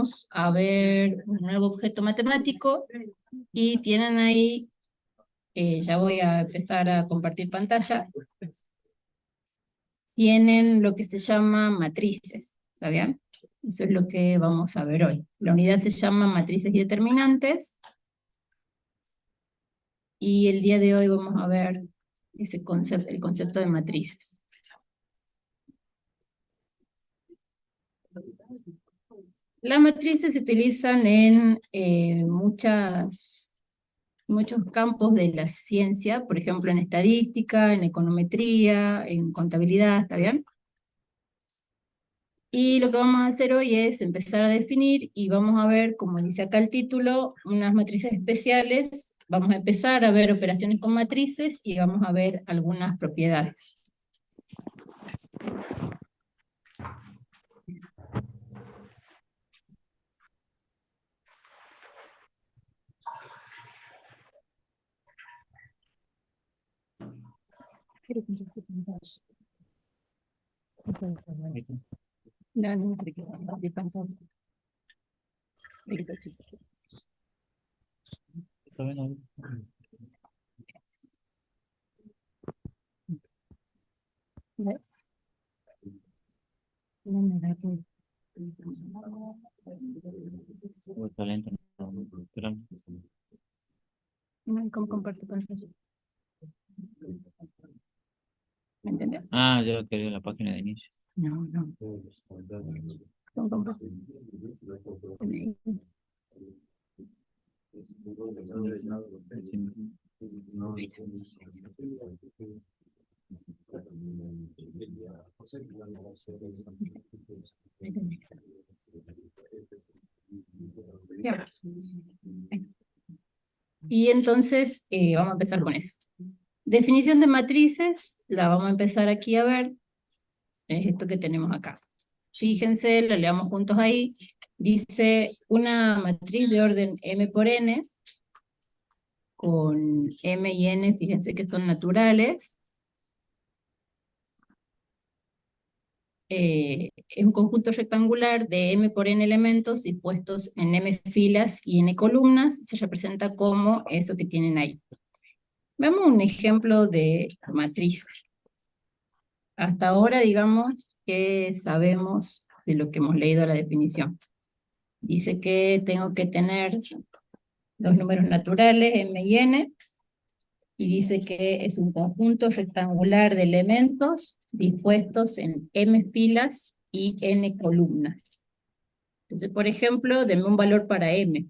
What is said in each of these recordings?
vamos a ver un nuevo objeto matemático y tienen ahí, ya voy a empezar a compartir pantalla, tienen lo que se llama matrices, ¿está bien? Eso es lo que vamos a ver hoy. La unidad se llama matrices y determinantes, y el día de hoy vamos a ver ese concepto, el concepto de matrices. Las matrices se utilizan en muchos campos de la ciencia, por ejemplo en estadística, en econometría, en contabilidad, ¿está bien? Y lo que vamos a hacer hoy es empezar a definir y vamos a ver, como dice acá el título, unas matrices especiales. Vamos a empezar a ver operaciones con matrices y vamos a ver algunas propiedades. ¿Cómo comparto pantalla? ¿Me entiendes? Ah, yo quería la página de inicio. No. ¿Cómo comparto? Ya. Y entonces vamos a empezar con eso. Definición de matrices, la vamos a empezar aquí a ver. Es esto que tenemos acá. Fíjense, lo leamos juntos ahí. Dice una matriz de orden m por n, con m y n, fíjense que son naturales. Es un conjunto rectangular de m por n elementos dispuestos en m filas y n columnas. Se representa como eso que tienen ahí. Veamos un ejemplo de matriz. Hasta ahora, digamos, que sabemos de lo que hemos leído la definición. Dice que tengo que tener los números naturales, m y n, y dice que es un conjunto rectangular de elementos dispuestos en m filas y n columnas. Entonces, por ejemplo, denme un valor para m.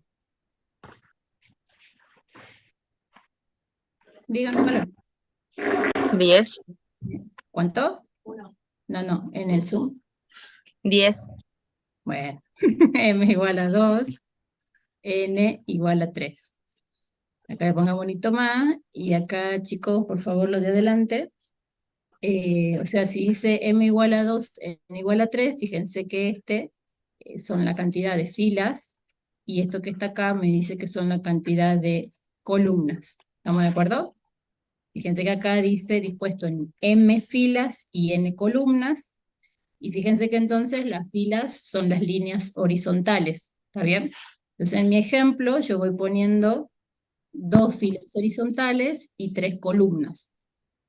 Díganme un valor. 10. ¿Cuánto? 1. No, en el Zoom. 10. Bueno, m igual a 2, n igual a 3. Acá le pongo bonito más, y acá, chicos, por favor, lo de adelante. O sea, si dice m igual a 2, n igual a 3, fíjense que son la cantidad de filas, y esto que está acá me dice que son la cantidad de columnas. ¿Estamos de acuerdo? Fíjense que acá dice dispuesto en m filas y n columnas, y fíjense que entonces las filas son las líneas horizontales, ¿está bien? Entonces en mi ejemplo yo voy poniendo 2 filas horizontales y 3 columnas.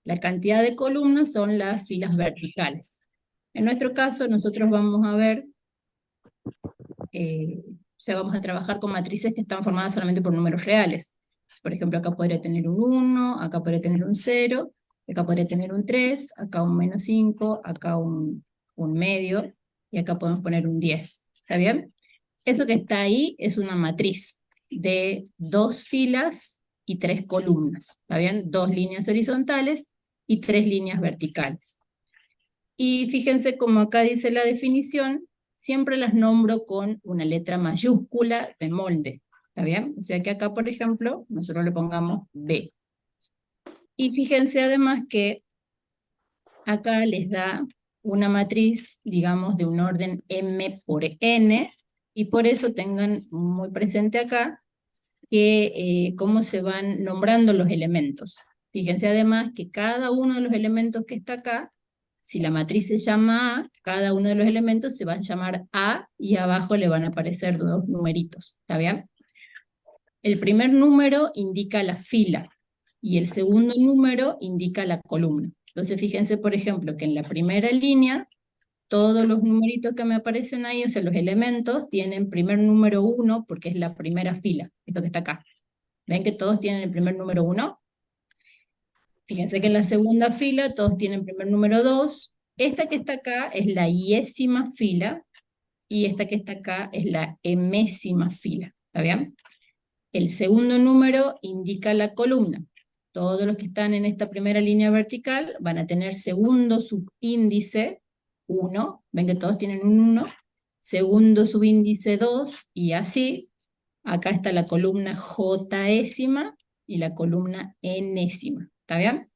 La cantidad de columnas son las filas verticales. En nuestro caso, nosotros vamos a ver, o sea, vamos a trabajar con matrices que están formadas solamente por números reales. Por ejemplo, acá podría tener un 1, acá podría tener un 0, acá podría tener un 3, acá un menos 5, acá un medio, y acá podemos poner un 10. ¿Está bien? Eso que está ahí es una matriz de 2 filas y 3 columnas. ¿Está bien? 2 líneas horizontales y 3 líneas verticales. Y fíjense como acá dice la definición, siempre las nombro con una letra mayúscula de molde. ¿Está bien? O sea que acá, por ejemplo, nosotros le pongamos B. Y fíjense además que acá les da una matriz, digamos, de un orden m por n, y por eso tengan muy presente acá que cómo se van nombrando los elementos. Fíjense además que cada uno de los elementos que está acá Si la matriz se llama A, cada uno de los elementos se va a llamar A y abajo le van a aparecer dos numeritos, ¿está bien? El primer número indica la fila y el segundo número indica la columna. Entonces fíjense, por ejemplo, que en la primera línea, todos los numeritos que me aparecen ahí, o sea, los elementos, tienen primer número 1 porque es la primera fila, esto que está acá. ¿Ven que todos tienen el primer número 1? Fíjense que en la segunda fila todos tienen primer número 2. Esta que está acá es la yésima fila y esta que está acá es la emésima fila. ¿Está bien? El segundo número indica la columna. Todos los que están en esta primera línea vertical van a tener segundo subíndice 1. Ven que todos tienen un 1. Segundo subíndice 2 y así. Acá está la columna jésima y la columna enésima. ¿Está bien?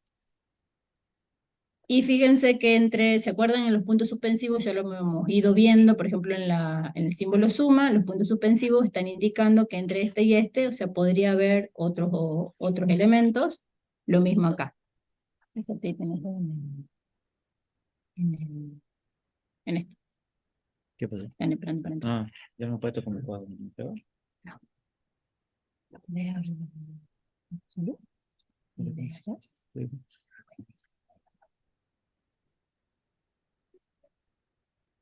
Y fíjense que ¿se acuerdan en los puntos suspensivos? Ya lo hemos ido viendo, por ejemplo, en el símbolo suma, los puntos suspensivos están indicando que entre este y este, o sea, podría haber otros elementos, lo mismo acá. Fíjate, tenés en esto. ¿Qué pasó? Espérate. Ah, ya me he puesto como cuadro, ¿no? ¿Pero? ¿Salud? Sí.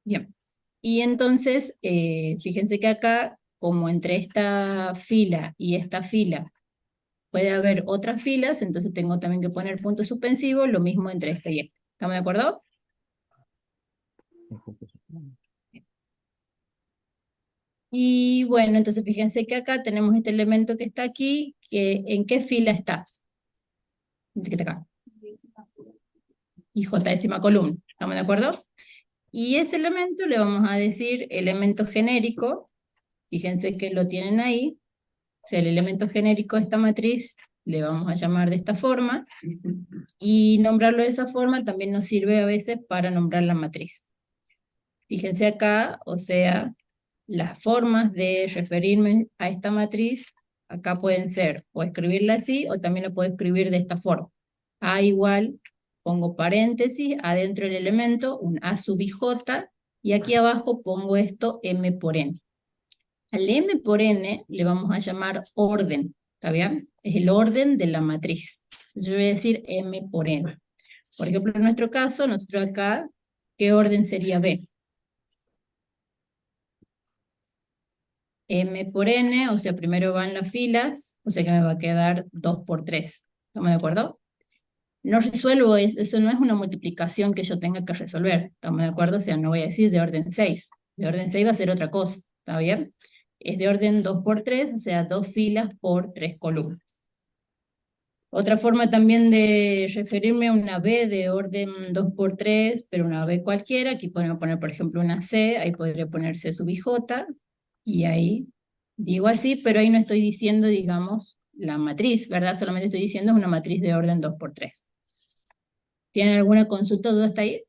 Bien. Y entonces, fíjense que acá, como entre esta fila y esta fila puede haber otras filas, entonces tengo también que poner punto suspensivo, lo mismo entre este y este. ¿Estamos de acuerdo? Y bueno, entonces fíjense que acá tenemos este elemento que está aquí, que ¿en qué fila está? Este que está acá. Y décima columna. ¿Estamos de acuerdo? Y ese elemento le vamos a decir elemento genérico. Fíjense que lo tienen ahí. O sea, el elemento genérico de esta matriz le vamos a llamar de esta forma. Y nombrarlo de esa forma también nos sirve a veces para nombrar la matriz. Fíjense acá, o sea, las formas de referirme a esta matriz, acá pueden ser o escribirla así, o también la puedo escribir de esta forma. A igual, pongo paréntesis, adentro del elemento, un A sub ij, y aquí abajo pongo esto M por N. Al M por N le vamos a llamar orden, ¿está bien? Es el orden de la matriz. Yo voy a decir M por N. Por ejemplo, en nuestro caso, nosotros acá, ¿qué orden sería B? M por N, o sea, primero van las filas, o sea que me va a quedar 2 por 3. ¿Estamos de acuerdo? No resuelvo, eso no es una multiplicación que yo tenga que resolver. ¿Estamos de acuerdo? O sea, no voy a decir de orden 6. De orden 6 va a ser otra cosa. ¿Está bien? Es de orden 2 por 3, o sea, 2 filas por 3 columnas. Otra forma también de referirme a una B de orden 2 por 3, pero una B cualquiera, aquí podemos poner por ejemplo una C, ahí podría poner C sub ij, y ahí digo así, pero ahí no estoy diciendo, digamos, la matriz, ¿verdad? Solamente estoy diciendo es una matriz de orden 2 por 3. ¿Tienen alguna consulta o duda hasta ahí?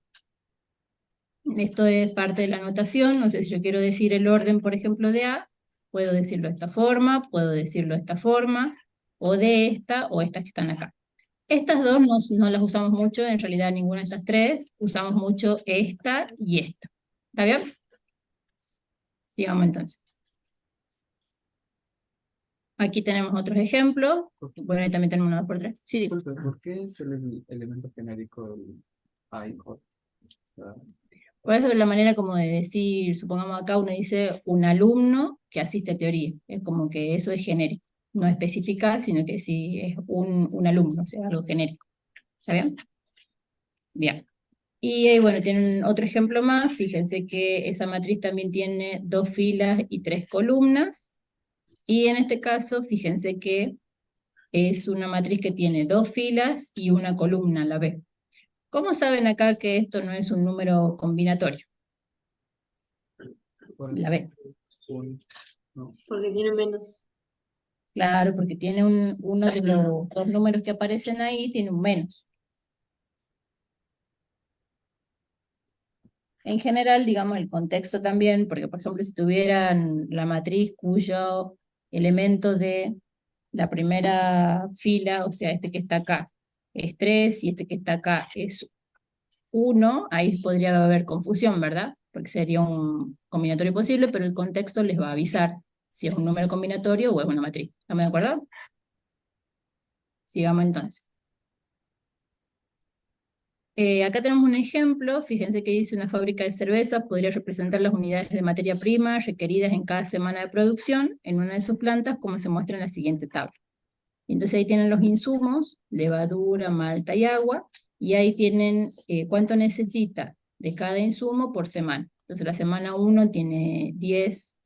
Esto es parte de la notación, no sé si yo quiero decir el orden, por ejemplo, de A, puedo decirlo de esta forma, puedo decirlo de esta forma, o de esta, o estas que están acá. Estas dos no las usamos mucho, en realidad ninguna de estas tres, usamos mucho esta y esta. ¿Está bien? Sigamos entonces. Aquí tenemos otros ejemplos. Bueno, ahí también tenemos una 2 por 3. Sí, digo. Disculpe, ¿por qué es el elemento genérico el A y J? Por eso es la manera como de decir, supongamos acá uno dice un alumno que asiste a teoría. Es como que eso es genérico. No especifica, sino que sí es un alumno, o sea, algo genérico. ¿Está bien? Bien. Y bueno, tienen otro ejemplo más. Fíjense que esa matriz también tiene 2 filas y 3 columnas. Y en este caso, fíjense que es una matriz que tiene 2 filas y una columna, la B. ¿Cómo saben acá que esto no es un número combinatorio? La B. No. Porque tiene menos. Claro, porque tiene uno de los dos números que aparecen ahí, tiene un menos. En general, digamos, el contexto también, porque por ejemplo, si tuvieran la matriz cuyo elemento de la primera fila, o sea, este que está acá, es 3, y este que está acá es 1, ahí podría haber confusión, ¿verdad? Porque sería un combinatorio posible, pero el contexto les va a avisar si es un número combinatorio o es una matriz. ¿Estamos de acuerdo? Sigamos entonces. Acá tenemos un ejemplo, fíjense que dice una fábrica de cervezas podría representar las unidades de materia prima requeridas en cada semana de producción en una de sus plantas, como se muestra en la siguiente tabla. Entonces ahí tienen los insumos, levadura, malta y agua, y ahí tienen cuánto necesita de cada insumo por semana. Entonces la semana 1 tiene 10,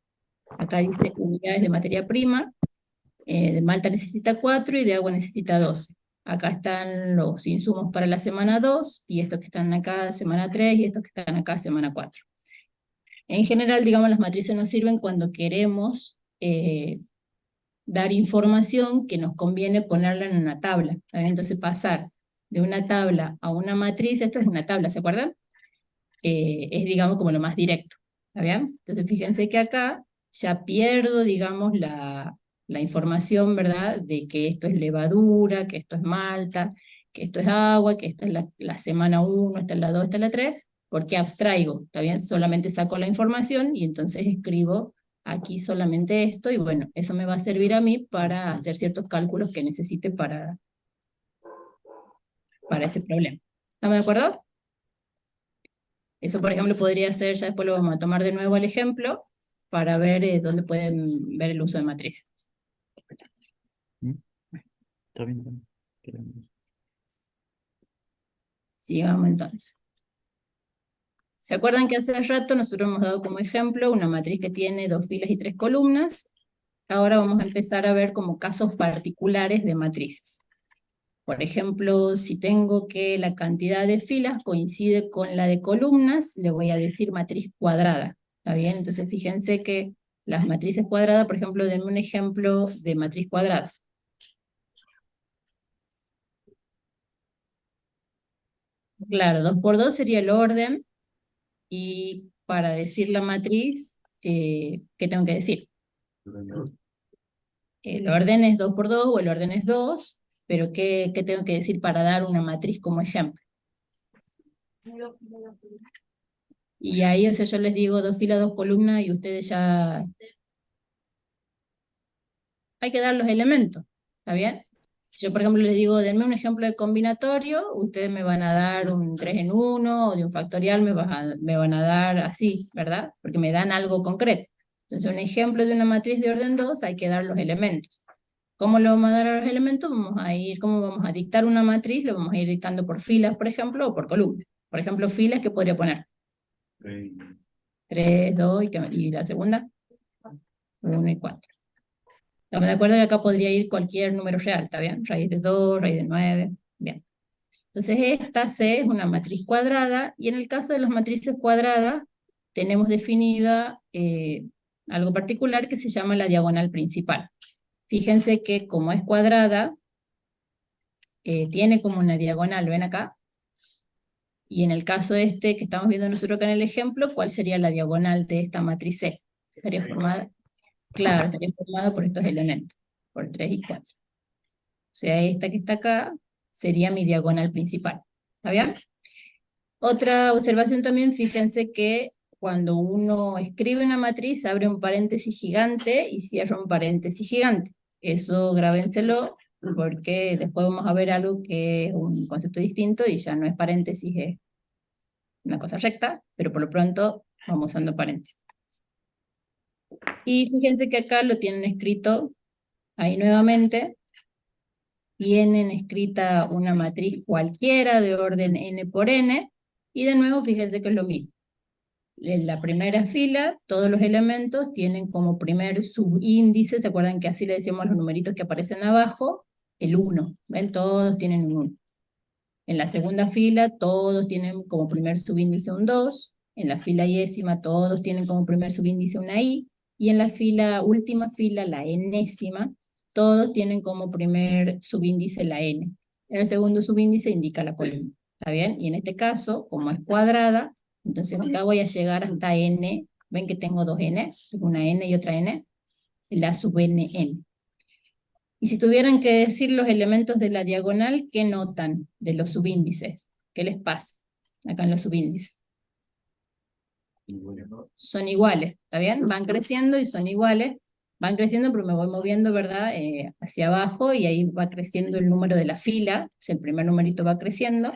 acá dice unidades de materia prima, de malta necesita 4 y de agua necesita 12. Acá están los insumos para la semana 2, y estos que están acá semana 3, y estos que están acá semana 4. En general, digamos, las matrices nos sirven cuando queremos dar información que nos conviene ponerla en una tabla. ¿Saben? Entonces pasar de una tabla a una matriz, esto es una tabla, ¿se acuerdan? Es, digamos, como lo más directo. ¿Está bien? Entonces fíjense que acá ya pierdo, digamos, la información, ¿verdad? De que esto es levadura, que esto es malta, que esto es agua, que esta es la semana 1, esta es la 2, esta es la 3, porque abstraigo, ¿está bien? Solamente saco la información y entonces escribo aquí solamente esto, y bueno, eso me va a servir a mí para hacer ciertos cálculos que necesite para ese problema. ¿Estamos de acuerdo? Eso, por ejemplo, podría ser, ya después lo vamos a tomar de nuevo el ejemplo, para ver dónde pueden ver el uso de matrices. ¿Mm? Está bien, está bien. Queremos. Sigamos entonces. ¿Se acuerdan que hace rato nosotros hemos dado como ejemplo una matriz que tiene 2 filas y 3 columnas? Ahora vamos a empezar a ver como casos particulares de matrices. Por ejemplo, si tengo que la cantidad de filas coincide con la de columnas, le voy a decir matriz cuadrada. ¿Está bien? Entonces fíjense que las matrices cuadradas, por ejemplo, denme un ejemplo de matriz cuadrada. Claro, 2 por 2 sería el orden, y para decir la matriz, ¿qué tengo que decir? El orden es 2 por 2 o el orden es 2, pero ¿qué tengo que decir para dar una matriz como ejemplo? Y ahí, o sea, yo les digo 2 filas, 2 columnas, y ustedes ya... Hay que dar los elementos, ¿está bien? Si yo, por ejemplo, les digo, denme un ejemplo de combinatorio, ustedes me van a dar un 3 en 1, o de un factorial me van a dar así, ¿verdad? Porque me dan algo concreto. Entonces, un ejemplo de una matriz de orden 2, hay que dar los elementos. ¿Cómo le vamos a dar a los elementos? ¿Cómo vamos a dictar una matriz? Lo vamos a ir dictando por filas, por ejemplo, o por columnas. Por ejemplo, filas, ¿qué podría poner? 3, 2, y la segunda, 1 y 4. Estamos de acuerdo que acá podría ir cualquier número real, ¿está bien? Raíz de 2, raíz de 9, bien. Entonces esta C es una matriz cuadrada, y en el caso de las matrices cuadradas, tenemos definida algo particular que se llama la diagonal principal. Fíjense que como es cuadrada, tiene como una diagonal, ¿ven acá? Y en el caso este que estamos viendo nosotros acá en el ejemplo, ¿cuál sería la diagonal de esta matriz C? Estaría formada, claro, estaría formada por estos elementos, por 3 y 4. O sea, esta que está acá sería mi diagonal principal. ¿Está bien? Otra observación también, fíjense que cuando uno escribe una matriz, abre un paréntesis gigante y cierra un paréntesis gigante. Eso grábenselo, porque después vamos a ver algo que es un concepto distinto y ya no es paréntesis, es una cosa recta, pero por lo pronto vamos usando paréntesis. Y fíjense que acá lo tienen escrito ahí nuevamente. Tienen escrita una matriz cualquiera de orden n por n, y de nuevo fíjense que es lo mismo. En la primera fila, todos los elementos tienen como primer subíndice, ¿se acuerdan que así le decíamos a los numeritos que aparecen abajo? El 1, ¿ven? Todos tienen un 1. En la segunda fila, todos tienen como primer subíndice un 2, en la fila yésima, todos tienen como primer subíndice una i, y en la última fila, la enésima, todos tienen como primer subíndice la n. El segundo subíndice indica la columna, ¿está bien? Y en este caso, como es cuadrada, entonces acá voy a llegar hasta n, ven que tengo dos n, una n y otra n, la sub n. Y si tuvieran que decir los elementos de la diagonal, ¿qué notan de los subíndices? ¿Qué les pasa? acá en los subíndices. Son iguales, ¿está bien? Van creciendo y son iguales. Van creciendo, pero me voy moviendo, ¿verdad? Hacia abajo, y ahí va creciendo el número de la fila, o sea, el primer numerito va creciendo,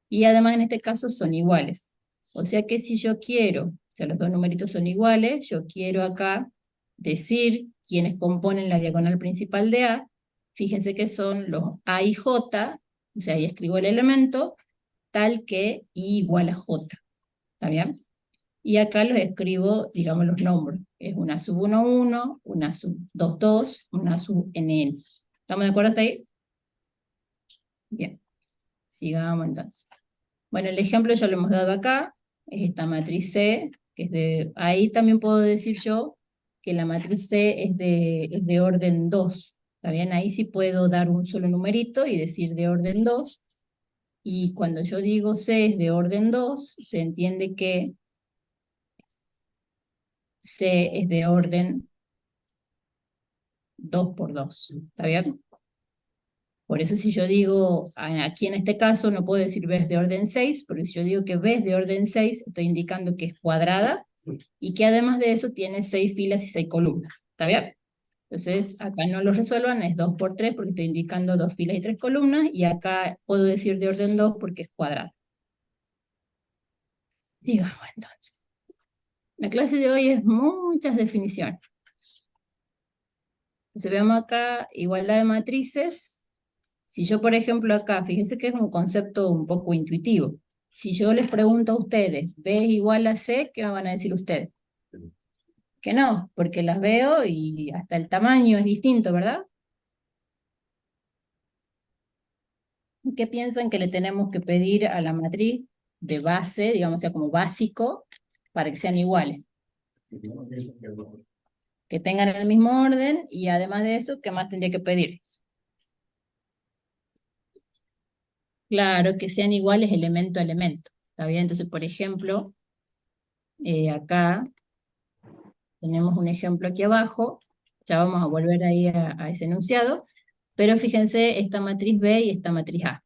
y además en este caso son iguales. O sea que si yo quiero, o sea, los dos numeritos son iguales, yo quiero acá decir quiénes componen la diagonal principal de A. Fíjense que son los A y J, o sea, ahí escribo el elemento, tal que I igual a J, ¿está bien? Y acá los escribo, digamos, los nombres. Es una sub 1, 1, una sub 2, 2, una sub NN. ¿Estamos de acuerdo hasta ahí? Bien. Sigamos entonces. Bueno, el ejemplo ya lo hemos dado acá. Es esta matriz C, que es de... Ahí también puedo decir yo que la matriz C es de orden 2. ¿Está bien? Ahí sí puedo dar un solo numerito y decir de orden 2. Y cuando yo digo C es de orden 2, se entiende que C es de orden 2 por 2, ¿está bien? Por eso si yo digo, aquí en este caso no puedo decir B es de orden 6, porque si yo digo que B es de orden 6, estoy indicando que es cuadrada, y que además de eso tiene 6 filas y 6 columnas, ¿está bien? Entonces acá no lo resuelvan, es 2 por 3 porque estoy indicando 2 filas y 3 columnas, y acá puedo decir de orden 2 porque es cuadrada. Sigamos entonces. La clase de hoy es muchas definiciones. Entonces vemos acá igualdad de matrices. Si yo, por ejemplo, acá, fíjense que es un concepto un poco intuitivo. Si yo les pregunto a ustedes, ¿B es igual a C? ¿Qué me van a decir ustedes? Que no, porque las veo y hasta el tamaño es distinto, ¿verdad? ¿Qué piensan que le tenemos que pedir a la matriz de base, digamos, o sea, como básico, para que sean iguales? Que tengan el mismo orden, y además de eso, ¿qué más tendría que pedir? Claro, que sean iguales elemento a elemento. ¿Está bien? Entonces, por ejemplo, acá tenemos un ejemplo aquí abajo, ya vamos a volver ahí a ese enunciado, pero fíjense esta matriz B y esta matriz A.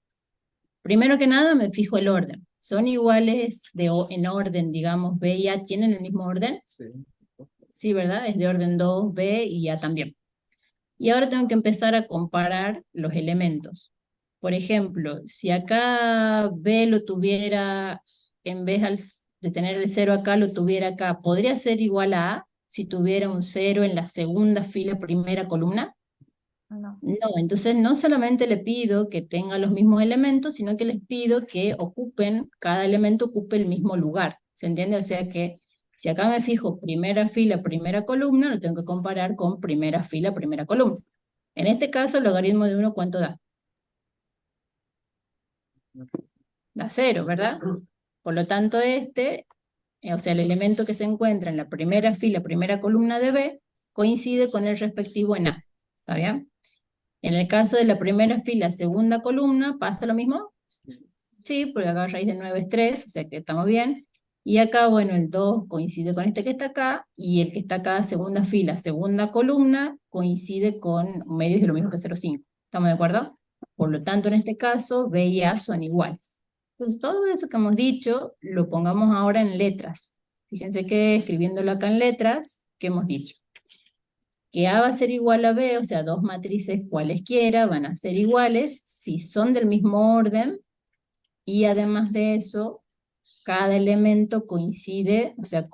Primero que nada me fijo el orden. ¿Son iguales en orden, digamos, B y A tienen el mismo orden? Sí. Sí, ¿verdad? Es de orden 2, B y A también. Y ahora tengo que empezar a comparar los elementos. Por ejemplo, si acá B lo tuviera, en vez de tener el 0 acá, lo tuviera acá, ¿podría ser igual a A si tuviera un 0 en la segunda fila, primera columna? No. No, entonces no solamente le pido que tenga los mismos elementos, sino que les pido que ocupen, cada elemento ocupe el mismo lugar. ¿Se entiende? O sea que si acá me fijo primera fila, primera columna, lo tengo que comparar con primera fila, primera columna. En este caso, el logaritmo de 1, ¿cuánto da? Da 0, ¿verdad? Por lo tanto, o sea, el elemento que se encuentra en la primera fila, primera columna de B, coincide con el respectivo en A. ¿Está bien? En el caso de la primera fila, segunda columna, ¿pasa lo mismo? Sí, porque acá raíz de 9 es 3, o sea que estamos bien. Y acá, bueno, el 2 coincide con este que está acá, y el que está acá, segunda fila, segunda columna, coincide con medios de lo mismo que 0,5. ¿Estamos de acuerdo? Por lo tanto, en este caso, B y A son iguales. Entonces, todo eso que hemos dicho, lo pongamos ahora en letras. Fíjense que escribiéndolo acá en letras, ¿qué hemos dicho? Que A va a ser igual a B, o sea, dos matrices cualesquiera van a ser iguales si son del mismo orden, y además de eso, cada elemento coincide, o sea,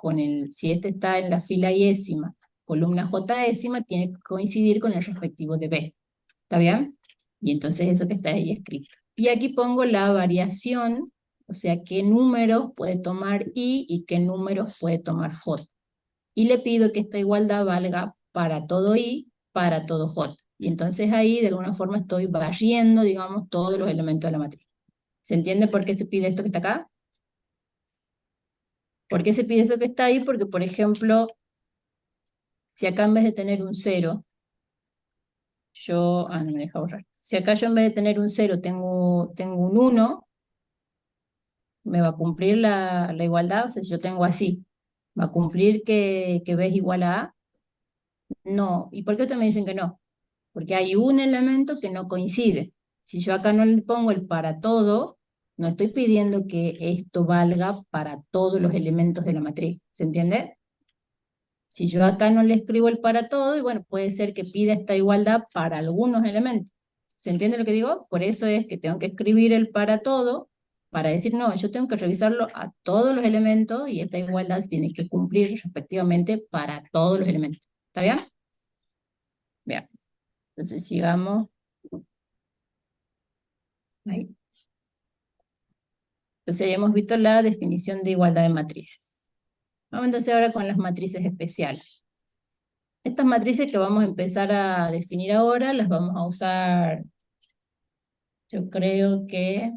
si este está en la fila iésima, columna jésima, tiene que coincidir con el respectivo de B. ¿Está bien? Y entonces eso que está ahí escrito. Y aquí pongo la variación, o sea, qué números puede tomar I y qué números puede tomar J. Y le pido que esta igualdad valga para todo I, para todo J. Y entonces ahí de alguna forma estoy barriendo, digamos, todos los elementos de la matriz. ¿Se entiende por qué se pide esto que está acá? ¿Por qué se pide eso que está ahí? Porque, por ejemplo, si acá en vez de tener un 0, no me deja borrar. Si acá yo en vez de tener un 0 tengo un 1, me va a cumplir la igualdad. O sea, si yo tengo así, ¿va a cumplir que B es igual a A? No. ¿Y por qué ustedes me dicen que no? Porque hay un elemento que no coincide. Si yo acá no le pongo el para todo, No estoy pidiendo que esto valga para todos los elementos de la matriz, ¿se entiende? Si yo acá no le escribo el para todo, y bueno, puede ser que pida esta igualdad para algunos elementos. ¿Se entiende lo que digo? Por eso es que tengo que escribir el para todo, para decir, no, yo tengo que revisarlo a todos los elementos, y esta igualdad tiene que cumplir respectivamente para todos los elementos. ¿Está bien? Bien. Entonces sigamos. Ahí. Entonces ya hemos visto la definición de igualdad de matrices. Vamos entonces ahora con las matrices especiales. Estas matrices que vamos a empezar a definir ahora, las vamos a usar, yo creo que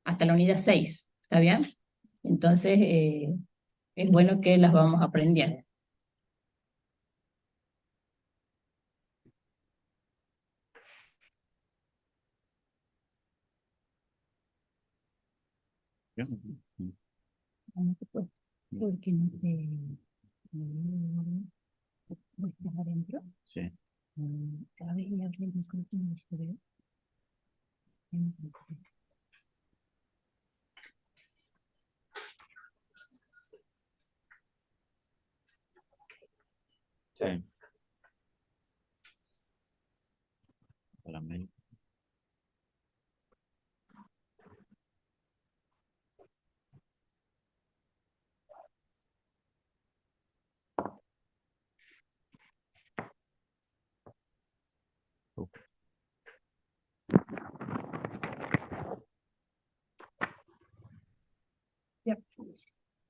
hasta la unidad 6, ¿está bien? Entonces, es bueno que las vamos aprendiendo. ¿Ya? Porque no te... ¿Vos estás adentro? Sí. A ver, y hablemos con tu ministerio. Sí. Para mí.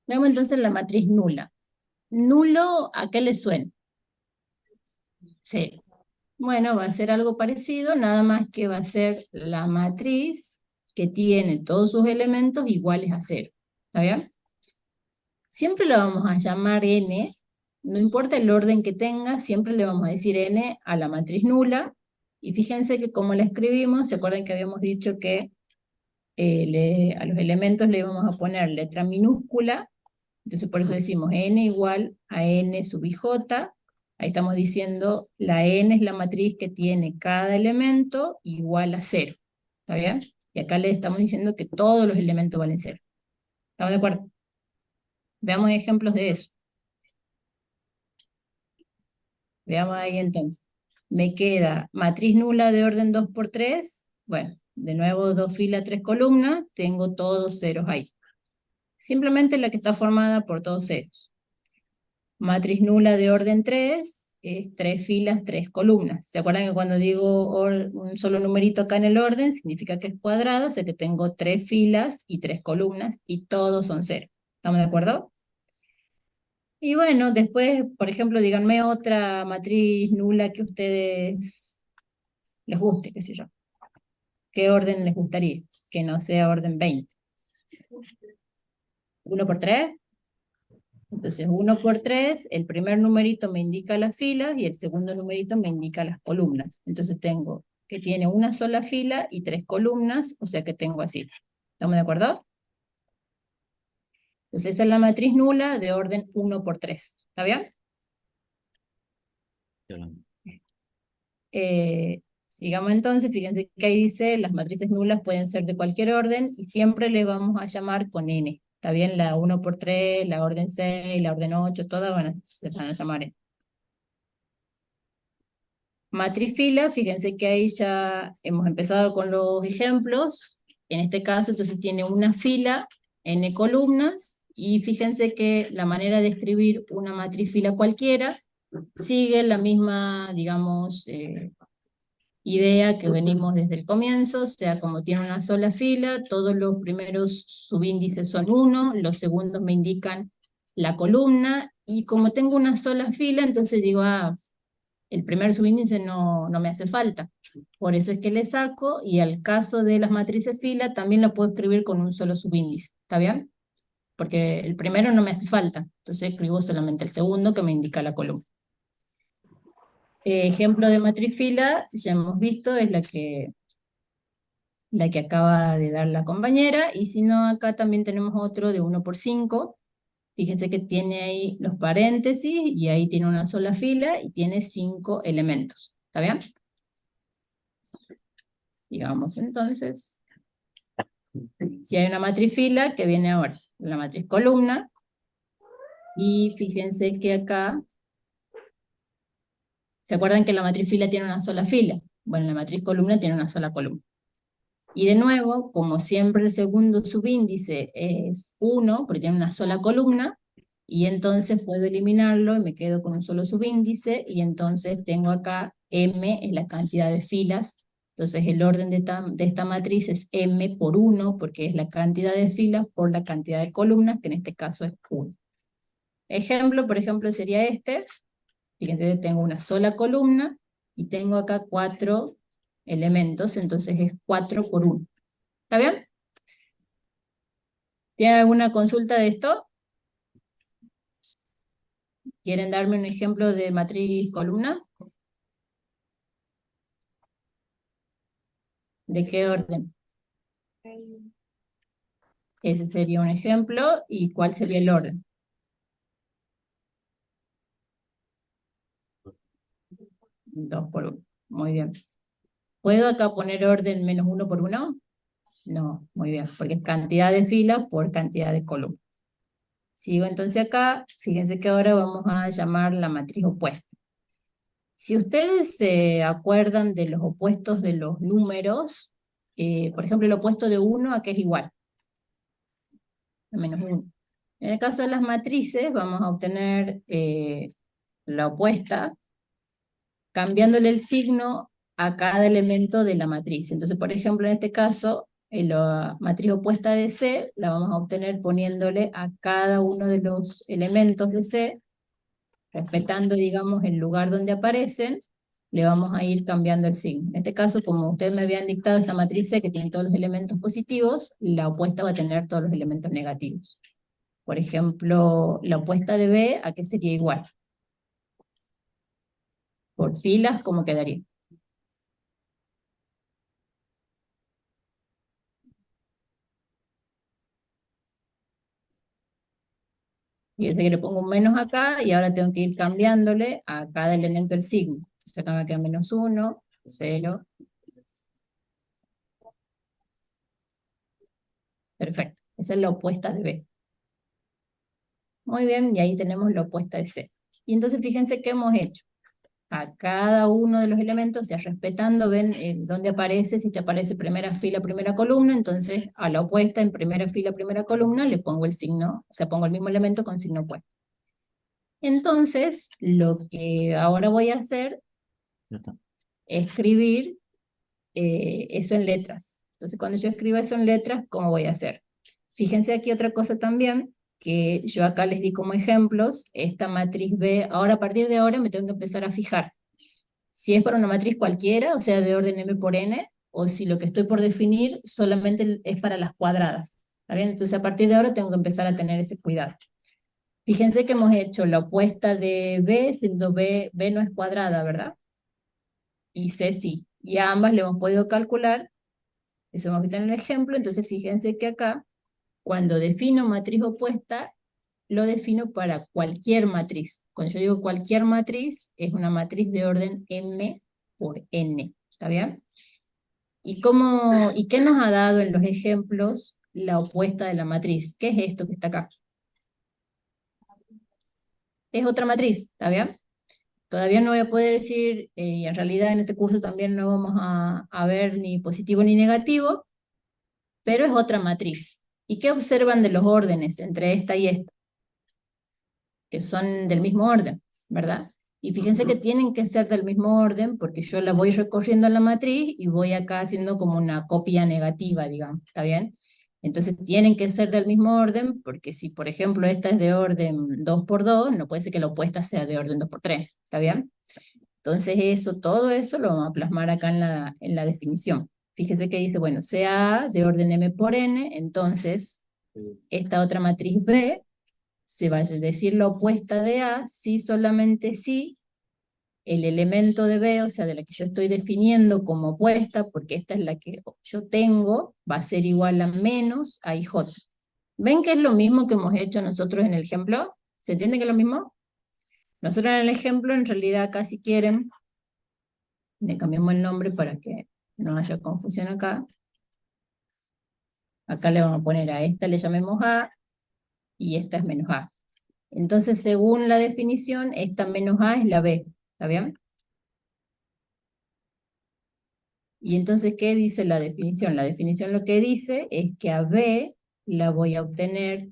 Veamos entonces la matriz nula. Nulo, ¿a qué le suena? Cero. Bueno, va a ser algo parecido, nada más que va a ser la matriz que tiene todos sus elementos iguales a cero. ¿Está bien? Siempre la vamos a llamar n, no importa el orden que tenga, siempre le vamos a decir n a la matriz nula. Y fíjense que como la escribimos, ¿se acuerdan que habíamos dicho que a los elementos le íbamos a poner letra minúscula? Entonces por eso decimos n igual a n sub ij. Ahí estamos diciendo la n es la matriz que tiene cada elemento igual a 0. ¿Está bien? Y acá le estamos diciendo que todos los elementos valen 0. ¿Estamos de acuerdo? Veamos ejemplos de eso. Veamos ahí entonces. Me queda matriz nula de orden 2 por 3. Bueno, de nuevo 2 filas, 3 columnas. Tengo todos ceros ahí. Simplemente la que está formada por todos ceros. Matriz nula de orden 3 es 3 filas, 3 columnas. ¿Se acuerdan que cuando digo un solo numerito acá en el orden, significa que es cuadrado? O sea que tengo 3 filas y 3 columnas y todos son 0. ¿Estamos de acuerdo? Y bueno, después, por ejemplo, díganme otra matriz nula que a ustedes les guste, qué sé yo. ¿Qué orden les gustaría? Que no sea orden 20. ¿1 por 3? Entonces 1 por 3, el primer numerito me indica las filas y el segundo numerito me indica las columnas. Entonces tengo que tiene una sola fila y 3 columnas, o sea que tengo así. ¿Estamos de acuerdo? Entonces esa es la matriz nula de orden 1 por 3. ¿Está bien? Sigamos entonces, fíjense que ahí dice, las matrices nulas pueden ser de cualquier orden y siempre les vamos a llamar con n. ¿Está bien? La 1 por 3, la orden 6, la orden 8, todas se van a llamar n. Matriz fila, fíjense que ahí ya hemos empezado con los ejemplos. En este caso, entonces tiene una fila, n columnas, y fíjense que la manera de escribir una matriz fila cualquiera sigue la misma, digamos, idea que venimos desde el comienzo, o sea, como tiene una sola fila, todos los primeros subíndices son 1, los segundos me indican la columna, y como tengo una sola fila, entonces digo, el primer subíndice no me hace falta. Por eso es que le saco, y al caso de las matrices fila, también la puedo escribir con un solo subíndice, ¿está bien? Porque el primero no me hace falta, entonces escribo solamente el segundo que me indica la columna. Ejemplo de matriz fila, ya hemos visto, es la que acaba de dar la compañera, y si no, acá también tenemos otro de 1 por 5, fíjense que tiene ahí los paréntesis, y ahí tiene una sola fila, y tiene 5 elementos, ¿está bien? Digamos entonces. Si hay una matriz fila, que viene ahora? La matriz columna. Y fíjense que acá, ¿se acuerdan que la matriz fila tiene una sola fila? Bueno, la matriz columna tiene una sola columna. Y de nuevo, como siempre el segundo subíndice es 1, porque tiene una sola columna, y entonces puedo eliminarlo y me quedo con un solo subíndice, y entonces tengo acá m es la cantidad de filas. Entonces el orden de esta matriz es m por 1, porque es la cantidad de filas por la cantidad de columnas, que en este caso es 1. Ejemplo, por ejemplo, sería este. Fíjense, tengo una sola columna, y tengo acá 4 elementos, entonces es 4 por 1. ¿Está bien? ¿Tienen alguna consulta de esto? ¿Quieren darme un ejemplo de matriz columna? ¿De qué orden? Ese sería un ejemplo. ¿Y cuál sería el orden? 2 por 1. Muy bien. ¿Puedo acá poner orden menos 1 por 1? No, muy bien, porque es cantidad de filas por cantidad de columnas. Sigo entonces acá. Fíjense que ahora vamos a llamar la matriz opuesta. Si ustedes se acuerdan de los opuestos de los números, por ejemplo, el opuesto de 1, ¿a qué es igual? A menos 1. En el caso de las matrices, vamos a obtener la opuesta, cambiándole el signo a cada elemento de la matriz. Entonces, por ejemplo, en este caso, la matriz opuesta de C, la vamos a obtener poniéndole a cada uno de los elementos de C, respetando, digamos, el lugar donde aparecen, le vamos a ir cambiando el signo. En este caso, como ustedes me habían dictado esta matriz C, que tiene todos los elementos positivos, la opuesta va a tener todos los elementos negativos. Por ejemplo, la opuesta de B, ¿a qué sería igual? Por filas, ¿cómo quedaría? Fíjense que le pongo un menos acá, y ahora tengo que ir cambiándole a cada elemento el signo. Entonces acá me queda menos 1, 0. Perfecto, esa es la opuesta de B. Muy bien, y ahí tenemos la opuesta de C. Y entonces fíjense qué hemos hecho. A cada uno de los elementos, o sea, respetando, ven dónde aparece. Si te aparece primera fila, primera columna, entonces a la opuesta en primera fila, primera columna, le pongo el signo, o sea, pongo el mismo elemento con signo opuesto. Entonces, lo que ahora voy a hacer Ya está. es escribir eso en letras. Entonces, cuando yo escriba eso en letras, ¿cómo voy a hacer? Fíjense aquí otra cosa también, que yo acá les di como ejemplos, esta matriz B. Ahora, a partir de ahora, me tengo que empezar a fijar si es para una matriz cualquiera, o sea, de orden m por n, o si lo que estoy por definir solamente es para las cuadradas. ¿Está bien? Entonces, a partir de ahora tengo que empezar a tener ese cuidado. Fíjense que hemos hecho la opuesta de B, siendo B no es cuadrada, ¿verdad? Y C sí. Y a ambas le hemos podido calcular. Eso hemos visto en el ejemplo. Entonces, fíjense que acá, cuando defino matriz opuesta, lo defino para cualquier matriz. Cuando yo digo cualquier matriz, es una matriz de orden m por n. ¿Está bien? ¿Y qué nos ha dado en los ejemplos la opuesta de la matriz? ¿Qué es esto que está acá? Es otra matriz, ¿está bien? Todavía no voy a poder decir, y en realidad en este curso también no vamos a ver ni positivo ni negativo, pero es otra matriz. ¿Y qué observan de los órdenes entre esta y esta? Que son del mismo orden, ¿verdad? Y fíjense que tienen que ser del mismo orden, porque yo la voy recorriendo en la matriz y voy acá haciendo como una copia negativa, digamos, ¿está bien? Entonces tienen que ser del mismo orden, porque si por ejemplo esta es de orden 2 por 2, no puede ser que la opuesta sea de orden 2 por 3, ¿está bien? Entonces todo eso lo vamos a plasmar acá en la definición. Fíjense que dice, bueno, sea de orden m por n, entonces esta otra matriz B se va a decir la opuesta de A si solamente si el elemento de B, o sea, de la que yo estoy definiendo como opuesta, porque esta es la que yo tengo, va a ser igual a menos a IJ. ¿Ven que es lo mismo que hemos hecho nosotros en el ejemplo? ¿Se entiende que es lo mismo? Nosotros en el ejemplo, en realidad acá si quieren, le cambiamos el nombre para que no haya confusión acá. Acá le vamos a poner a esta, le llamemos A, y esta es menos A. Entonces, según la definición, esta menos A es la B, ¿está bien? Y entonces, ¿qué dice la definición? La definición lo que dice es que a B la voy a obtener,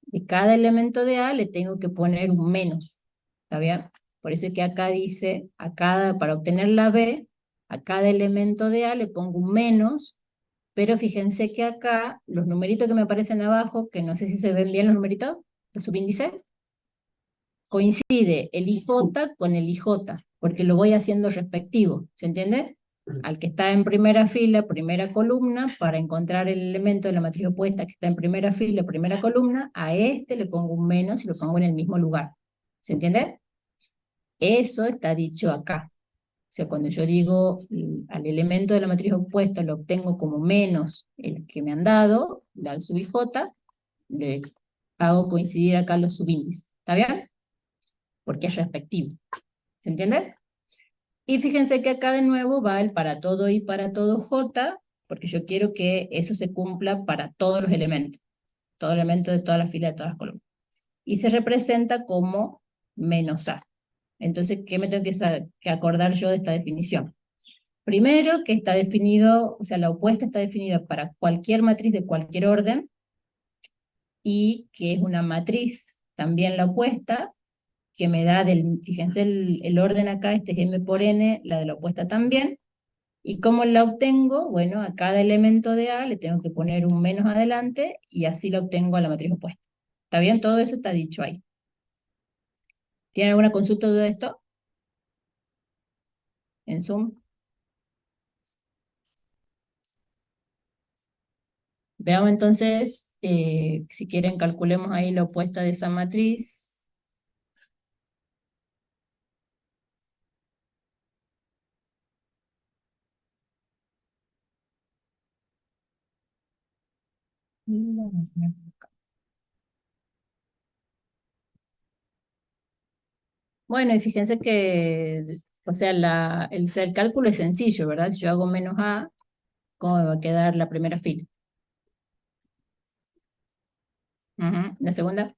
de cada elemento de A le tengo que poner un menos, ¿está bien? Por eso es que acá dice, para obtener la B, a cada elemento de A le pongo un menos, pero fíjense que acá, los numeritos que me aparecen abajo, que no sé si se ven bien los numeritos, los subíndices, coincide el IJ con el IJ, porque lo voy haciendo respectivo, ¿se entiende? Al que está en primera fila, primera columna, para encontrar el elemento de la matriz opuesta que está en primera fila, primera columna, a este le pongo un menos y lo pongo en el mismo lugar. ¿Se entiende? Eso está dicho acá. O sea, cuando yo digo al elemento de la matriz opuesta lo obtengo como menos el que me han dado, la sub IJ, le hago coincidir acá los subíndices. ¿Está bien? Porque es respectivo. ¿Se entiende? Y fíjense que acá de nuevo va el para todo y para todo J, porque yo quiero que eso se cumpla para todos los elementos, todo elemento de toda la fila, de todas las columnas. Y se representa como menos A. Entonces, ¿qué me tengo que acordar yo de esta definición? Primero, que está definido, o sea, la opuesta está definida para cualquier matriz de cualquier orden, y que es una matriz, también la opuesta, que me da fíjense el orden acá, este es M por N, la de la opuesta también. ¿Y cómo la obtengo? Bueno, a cada elemento de A le tengo que poner un menos adelante, y así la obtengo a la matriz opuesta. ¿Está bien? Todo eso está dicho ahí. ¿Tiene alguna consulta de esto? ¿En Zoom? Veamos entonces, si quieren calculemos ahí la opuesta de esa matriz. Bueno, y fíjense que, o sea, el cálculo es sencillo, ¿verdad? Si yo hago menos A, ¿cómo me va a quedar la primera fila? Ujú. La segunda,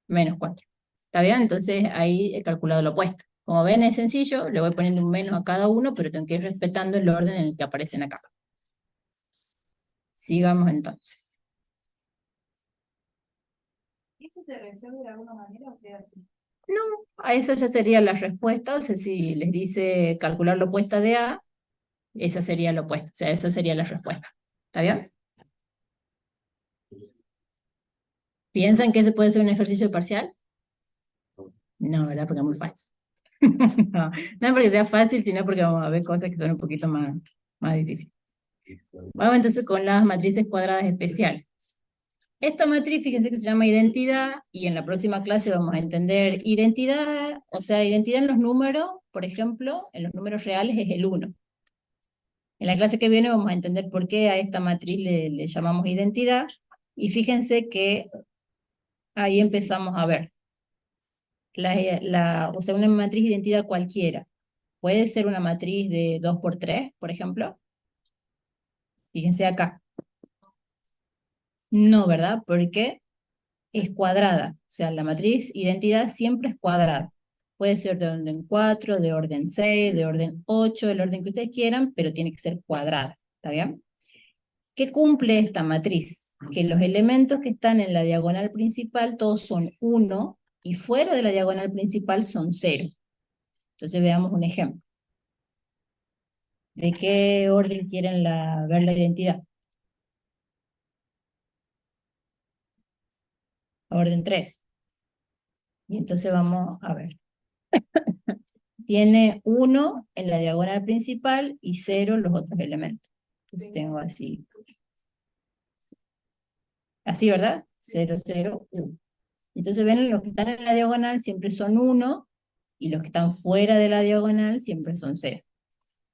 menos 4. ¿Está bien? Entonces ahí he calculado lo opuesto. Como ven, es sencillo, le voy poniendo un menos a cada uno, pero tengo que ir respetando el orden en el que aparecen acá. Sigamos entonces. ¿Esto se resuelve de alguna manera o queda así? No, a esa ya sería la respuesta. O sea, si les dice calcular la opuesta de A, esa sería la opuesta. O sea, esa sería la respuesta. ¿Está bien? ¿Piensan que ese puede ser un ejercicio parcial? No, ¿verdad? Porque es muy fácil. No, no es porque sea fácil, sino porque vamos a ver cosas que son un poquito más difíciles. Vamos entonces con las matrices cuadradas especiales. Esta matriz, fíjense que se llama identidad, y en la próxima clase vamos a entender identidad, o sea, identidad en los números, por ejemplo, en los números reales es el 1. En la clase que viene vamos a entender por qué a esta matriz le llamamos identidad, y fíjense que ahí empezamos a ver. O sea, una matriz de identidad cualquiera. Puede ser una matriz de 2 por 3, por ejemplo. Fíjense acá. No, ¿verdad? Porque es cuadrada. O sea, la matriz identidad siempre es cuadrada. Puede ser de orden 4, de orden 6, de orden 8, el orden que ustedes quieran, pero tiene que ser cuadrada. ¿Está bien? ¿Qué cumple esta matriz? Que los elementos que están en la diagonal principal todos son 1, y fuera de la diagonal principal son 0. Entonces veamos un ejemplo. ¿De qué orden quieren ver la identidad? Orden 3. Y entonces vamos a ver. Tiene 1 en la diagonal principal y 0 los otros elementos. Entonces tengo así. Así, ¿verdad? 0, 0, 1. Entonces ven, los que están en la diagonal siempre son 1, y los que están fuera de la diagonal siempre son 0.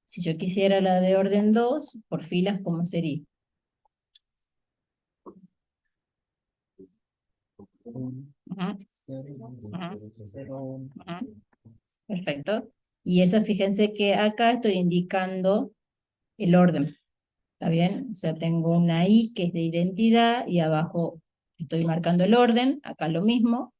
Si yo quisiera la de orden 2, por filas, ¿cómo sería? Ajá, ajá, ajá. Perfecto. Y esa, fíjense que acá estoy indicando el orden. ¿Está bien? O sea, tengo una I que es de identidad y abajo estoy marcando el orden, acá lo mismo.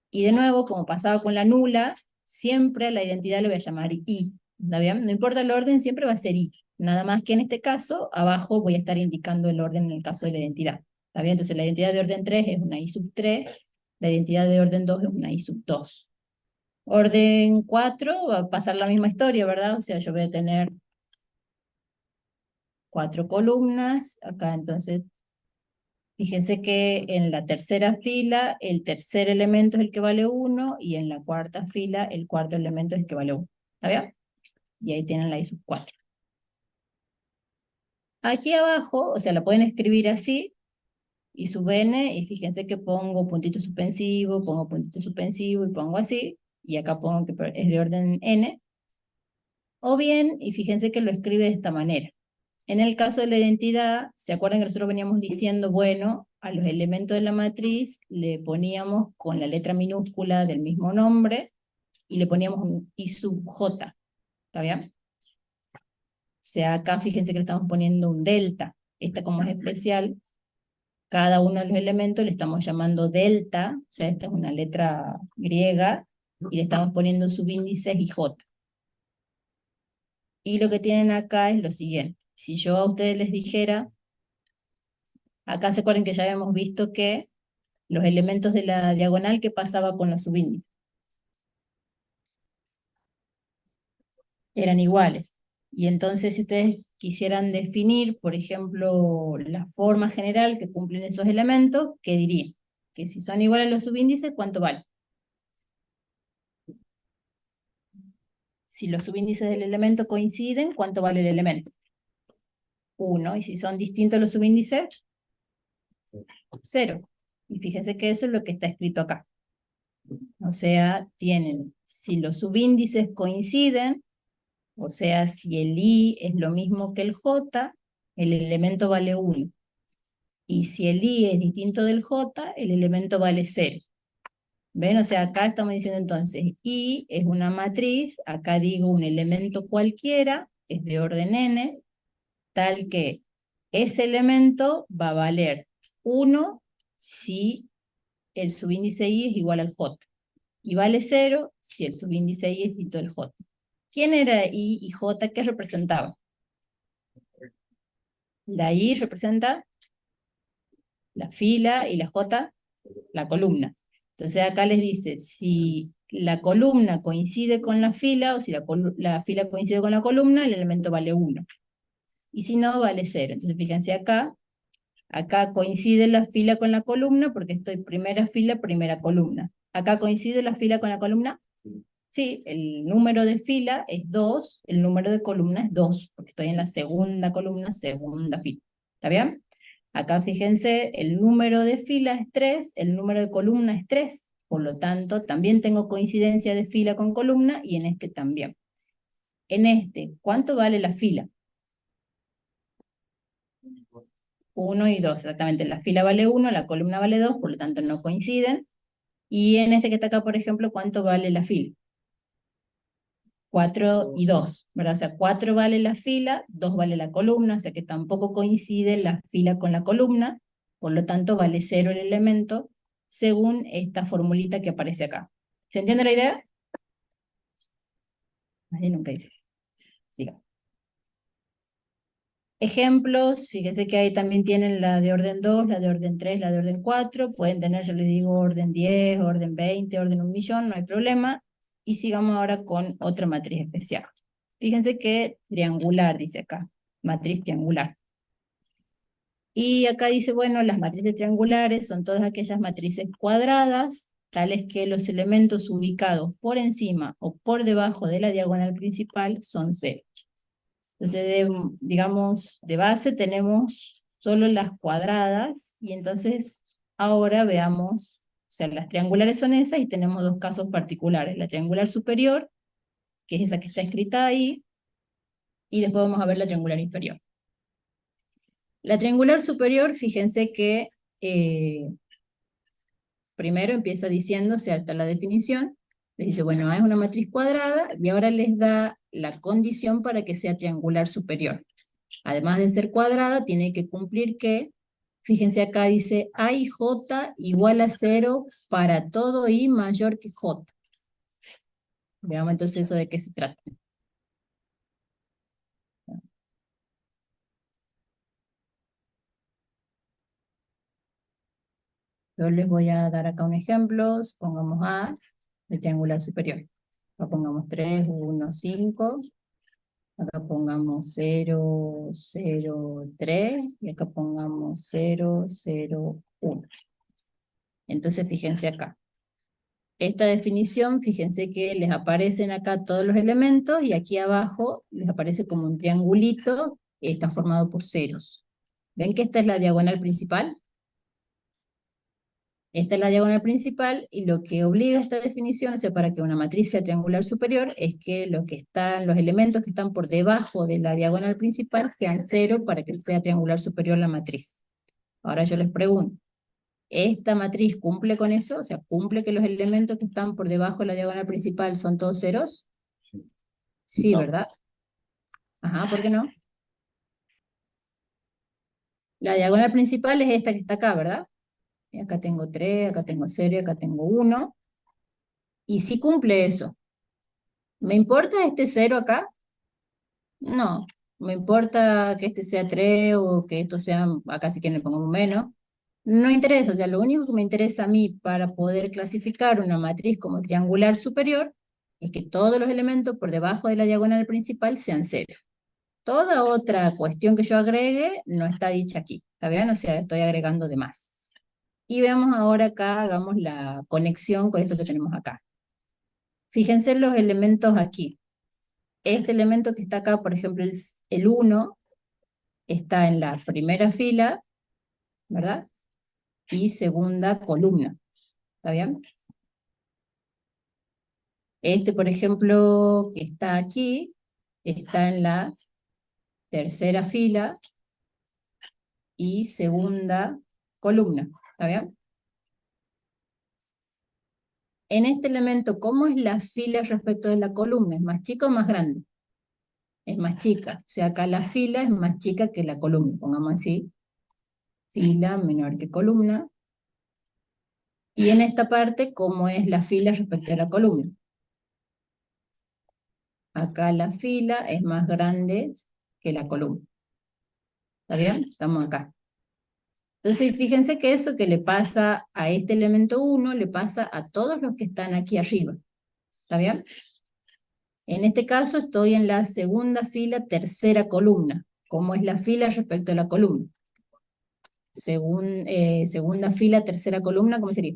Y de nuevo, como pasaba con la nula, siempre a la identidad le voy a llamar I. ¿Está bien? No importa el orden, siempre va a ser I. Nada más que en este caso, abajo voy a estar indicando el orden en el caso de la identidad. ¿Está bien? Entonces la identidad de orden 3 es una I sub 3, la identidad de orden 2 es una I sub 2. Orden 4 va a pasar la misma historia, ¿verdad? O sea, yo voy a tener 4 columnas, acá entonces, fíjense que en la tercera fila el tercer elemento es el que vale 1 y en la cuarta fila el cuarto elemento es el que vale 1. ¿Está bien? Y ahí tienen la I sub 4. Aquí abajo, o sea, la pueden escribir así, I sub n, y fíjense que pongo puntito suspensivo y pongo así, y acá pongo que es de orden n. O bien, y fíjense que lo escribe de esta manera. En el caso de la identidad, ¿se acuerdan que nosotros veníamos diciendo, bueno, a los elementos de la matriz le poníamos con la letra minúscula del mismo nombre y le poníamos un I sub j, ¿está bien? O sea, acá fíjense que le estamos poniendo un delta. Esta como es especial, cada uno de los elementos le estamos llamando delta, o sea, esta es una letra griega, y le estamos poniendo subíndices y j. Y lo que tienen acá es lo siguiente. Si yo a ustedes les dijera, acá se acuerdan que ya habíamos visto que los elementos de la diagonal, ¿qué pasaba con los subíndices? Eran iguales. Y entonces si ustedes quisieran definir, por ejemplo, la forma general que cumplen esos elementos, ¿qué dirían? Que si son iguales los subíndices, ¿cuánto vale? Si los subíndices del elemento coinciden, ¿cuánto vale el elemento? 1. Y si son distintos los subíndices, 0. Y fíjense que eso es lo que está escrito acá. O sea, tienen, si los subíndices coinciden, o sea, si el I es lo mismo que el J, el elemento vale 1. Y si el I es distinto del J, el elemento vale 0. ¿Ven? O sea, acá estamos diciendo entonces, I es una matriz, acá digo un elemento cualquiera, es de orden n, tal que ese elemento va a valer 1 si el subíndice I es igual al J. Y vale 0 si el subíndice I es distinto del J. ¿Quién era I y J? ¿Qué representaba? La I representa la fila y la J la columna. Entonces acá les dice, si la columna coincide con la fila, o si la fila coincide con la columna, el elemento vale 1. Y si no, vale 0. Entonces fíjense acá coincide la fila con la columna, porque estoy primera fila, primera columna. Acá coincide la fila con la columna. Sí, el número de fila es 2, el número de columna es 2, porque estoy en la segunda columna, segunda fila. ¿Está bien? Acá fíjense, el número de fila es 3, el número de columna es 3, por lo tanto también tengo coincidencia de fila con columna y en este también. En este, ¿cuánto vale la fila? 1 y 2, exactamente. La fila vale 1, la columna vale 2, por lo tanto no coinciden. Y en este que está acá, por ejemplo, ¿cuánto vale la fila? 4 y 2, ¿verdad? O sea, 4 vale la fila, 2 vale la columna, o sea que tampoco coincide la fila con la columna, por lo tanto vale 0 el elemento, según esta formulita que aparece acá. ¿Se entiende la idea? Nadie nunca dice. Siga. Ejemplos, fíjense que ahí también tienen la de orden 2, la de orden 3, la de orden 4, pueden tener, ya les digo, orden 10, orden 20, orden 1.000.000, no hay problema. Y sigamos ahora con otra matriz especial. Fíjense que triangular, dice acá, matriz triangular. Y acá dice, bueno, las matrices triangulares son todas aquellas matrices cuadradas, tales que los elementos ubicados por encima o por debajo de la diagonal principal son 0. Entonces, digamos, de base tenemos solo las cuadradas, y entonces ahora veamos, o sea, las triangulares son esas y tenemos dos casos particulares. La triangular superior, que es esa que está escrita ahí, y después vamos a ver la triangular inferior. La triangular superior, fíjense que primero empieza diciendo, se alta la definición, les dice, bueno, es una matriz cuadrada, y ahora les da la condición para que sea triangular superior. además de ser cuadrada, tiene que cumplir que, fíjense acá dice A y J igual a 0 para todo I mayor que J. Veamos entonces eso de qué se trata. Yo les voy a dar acá un ejemplo, pongamos A de triangular superior. Acá pongamos 3, 1, 5. Acá pongamos 0, 0, 3. Y acá pongamos 0, 0, 1. Entonces fíjense acá. Esta definición, fíjense que les aparecen acá todos los elementos y aquí abajo les aparece como un triangulito que está formado por ceros. ¿Ven que esta es la diagonal principal? Esta es la diagonal principal y lo que obliga esta definición, o sea, para que una matriz sea triangular superior, es que los elementos que están por debajo de la diagonal principal sean 0 para que sea triangular superior la matriz. Ahora yo les pregunto, ¿esta matriz cumple con eso? O sea, ¿cumple que los elementos que están por debajo de la diagonal principal son todos ceros? Sí, No. ¿verdad? Ajá, ¿por qué no? La diagonal principal es esta que está acá, ¿verdad? Y acá tengo 3, acá tengo 0 y acá tengo 1. Y sí cumple eso. ¿Me importa este 0 acá? No. ¿Me importa que este sea 3 o que esto sea, acá sí que le pongamos menos? No interesa, o sea, lo único que me interesa a mí para poder clasificar una matriz como triangular superior es que todos los elementos por debajo de la diagonal principal sean 0. Toda otra cuestión que yo agregue no está dicha aquí, ¿está bien? O sea, estoy agregando de más. Y veamos ahora acá, hagamos la conexión con esto que tenemos acá. Fíjense en los elementos aquí. Este elemento que está acá, por ejemplo, el 1, está en la primera fila, ¿verdad? Y segunda columna, ¿está bien? Este, por ejemplo, que está aquí, está en la tercera fila y segunda columna, ¿está bien? En este elemento, ¿cómo es la fila respecto de la columna? ¿Es más chica o más grande? Es más chica, o sea, acá la fila es más chica que la columna, pongamos así. Fila menor que columna. Y en esta parte, ¿cómo es la fila respecto a la columna? Acá la fila es más grande que la columna. ¿Está bien? Estamos acá. Entonces, fíjense que eso que le pasa a este elemento 1, le pasa a todos los que están aquí arriba. ¿Está bien? En este caso estoy en la segunda fila, tercera columna. ¿Cómo es la fila respecto a la columna? Segunda fila, tercera columna, ¿cómo sería?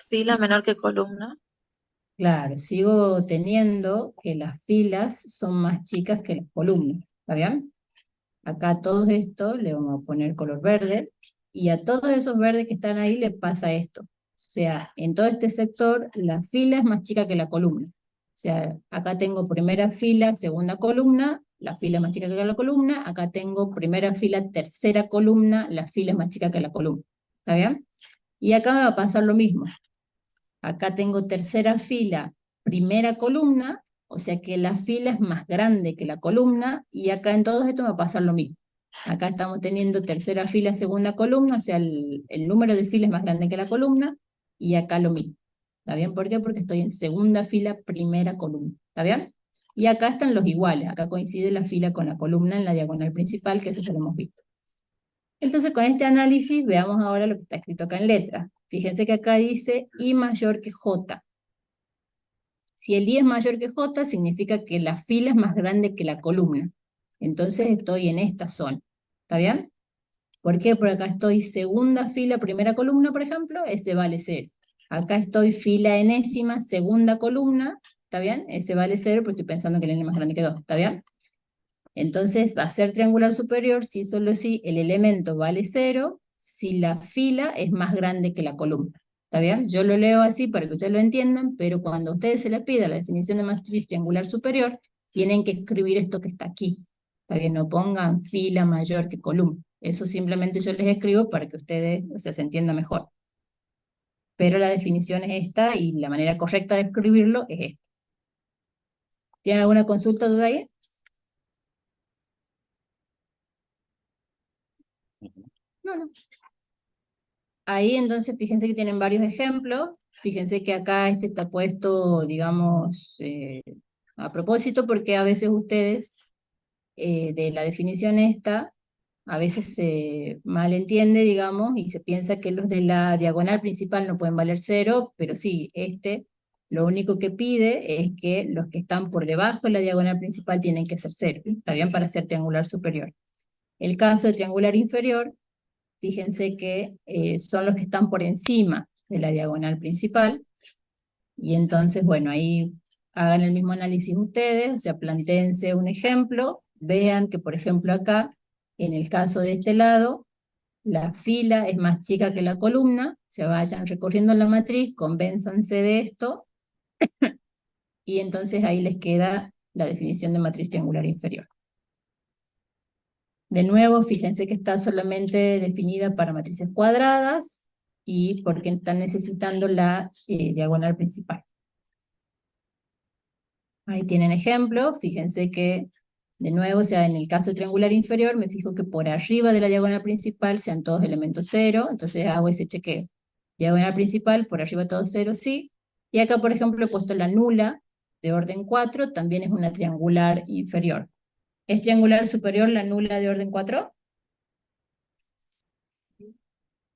Fila menor que columna. Claro, sigo teniendo que las filas son más chicas que las columnas, ¿está bien? Acá a todo esto le vamos a poner color verde, y a todos esos verdes que están ahí les pasa esto. O sea, en todo este sector la fila es más chica que la columna. O sea, acá tengo primera fila, segunda columna, la fila es más chica que la columna, acá tengo primera fila, tercera columna, la fila es más chica que la columna. ¿Está bien? Y acá me va a pasar lo mismo. Acá tengo tercera fila, primera columna, o sea que la fila es más grande que la columna, y acá en todo esto me va a pasar lo mismo. Acá estamos teniendo tercera fila, segunda columna, o sea el número de filas es más grande que la columna, y acá lo mismo. ¿Está bien? ¿Por qué? Porque estoy en segunda fila, primera columna. ¿Está bien? Y acá están los iguales, acá coincide la fila con la columna en la diagonal principal, que eso ya lo hemos visto. Entonces, con este análisis, veamos ahora lo que está escrito acá en letra. Fíjense que acá dice I mayor que J. Si el I es mayor que J, significa que la fila es más grande que la columna. Entonces estoy en esta zona. ¿Está bien? ¿Por qué? Porque acá estoy segunda fila, primera columna, por ejemplo, ese vale 0. Acá estoy fila enésima, segunda columna, ¿está bien? Ese vale 0 porque estoy pensando que el N es más grande que 2, ¿está bien? Entonces va a ser triangular superior si solo si el elemento vale 0, si la fila es más grande que la columna. ¿Está bien? Yo lo leo así para que ustedes lo entiendan, pero cuando a ustedes se les pida la definición de matriz triangular superior, tienen que escribir esto que está aquí. ¿Está bien? No pongan fila mayor que columna. Eso simplemente yo les escribo para que ustedes, o sea, se entienda mejor. pero la definición es esta y la manera correcta de escribirlo es esta. ¿Tienen alguna consulta o duda ahí? No, no. Ahí entonces fíjense que tienen varios ejemplos. Fíjense que acá este está puesto, digamos, a propósito, porque a veces ustedes de la definición esta, a veces se malentiende, digamos, y se piensa que los de la diagonal principal no pueden valer 0, pero sí, lo único que pide es que los que están por debajo de la diagonal principal tienen que ser 0, ¿está bien? Para ser triangular superior. El caso de triangular inferior, fíjense que son los que están por encima de la diagonal principal, y entonces, bueno, ahí hagan el mismo análisis ustedes, o sea, plantéense un ejemplo, vean que, por ejemplo, acá, en el caso de este lado, la fila es más chica que la columna, se vayan recorriendo la matriz, convénzanse de esto, y entonces ahí les queda la definición de matriz triangular inferior. De nuevo, fíjense que está solamente definida para matrices cuadradas, y porque están necesitando la diagonal principal. Ahí tienen ejemplo, fíjense que, de nuevo, o sea, en el caso triangular inferior, me fijo que por arriba de la diagonal principal sean todos elementos 0, entonces hago ese chequeo. Diagonal principal, por arriba todos 0, sí. Y acá, por ejemplo, he puesto la nula de orden 4, también es una triangular inferior. ¿Es triangular superior la nula de orden 4?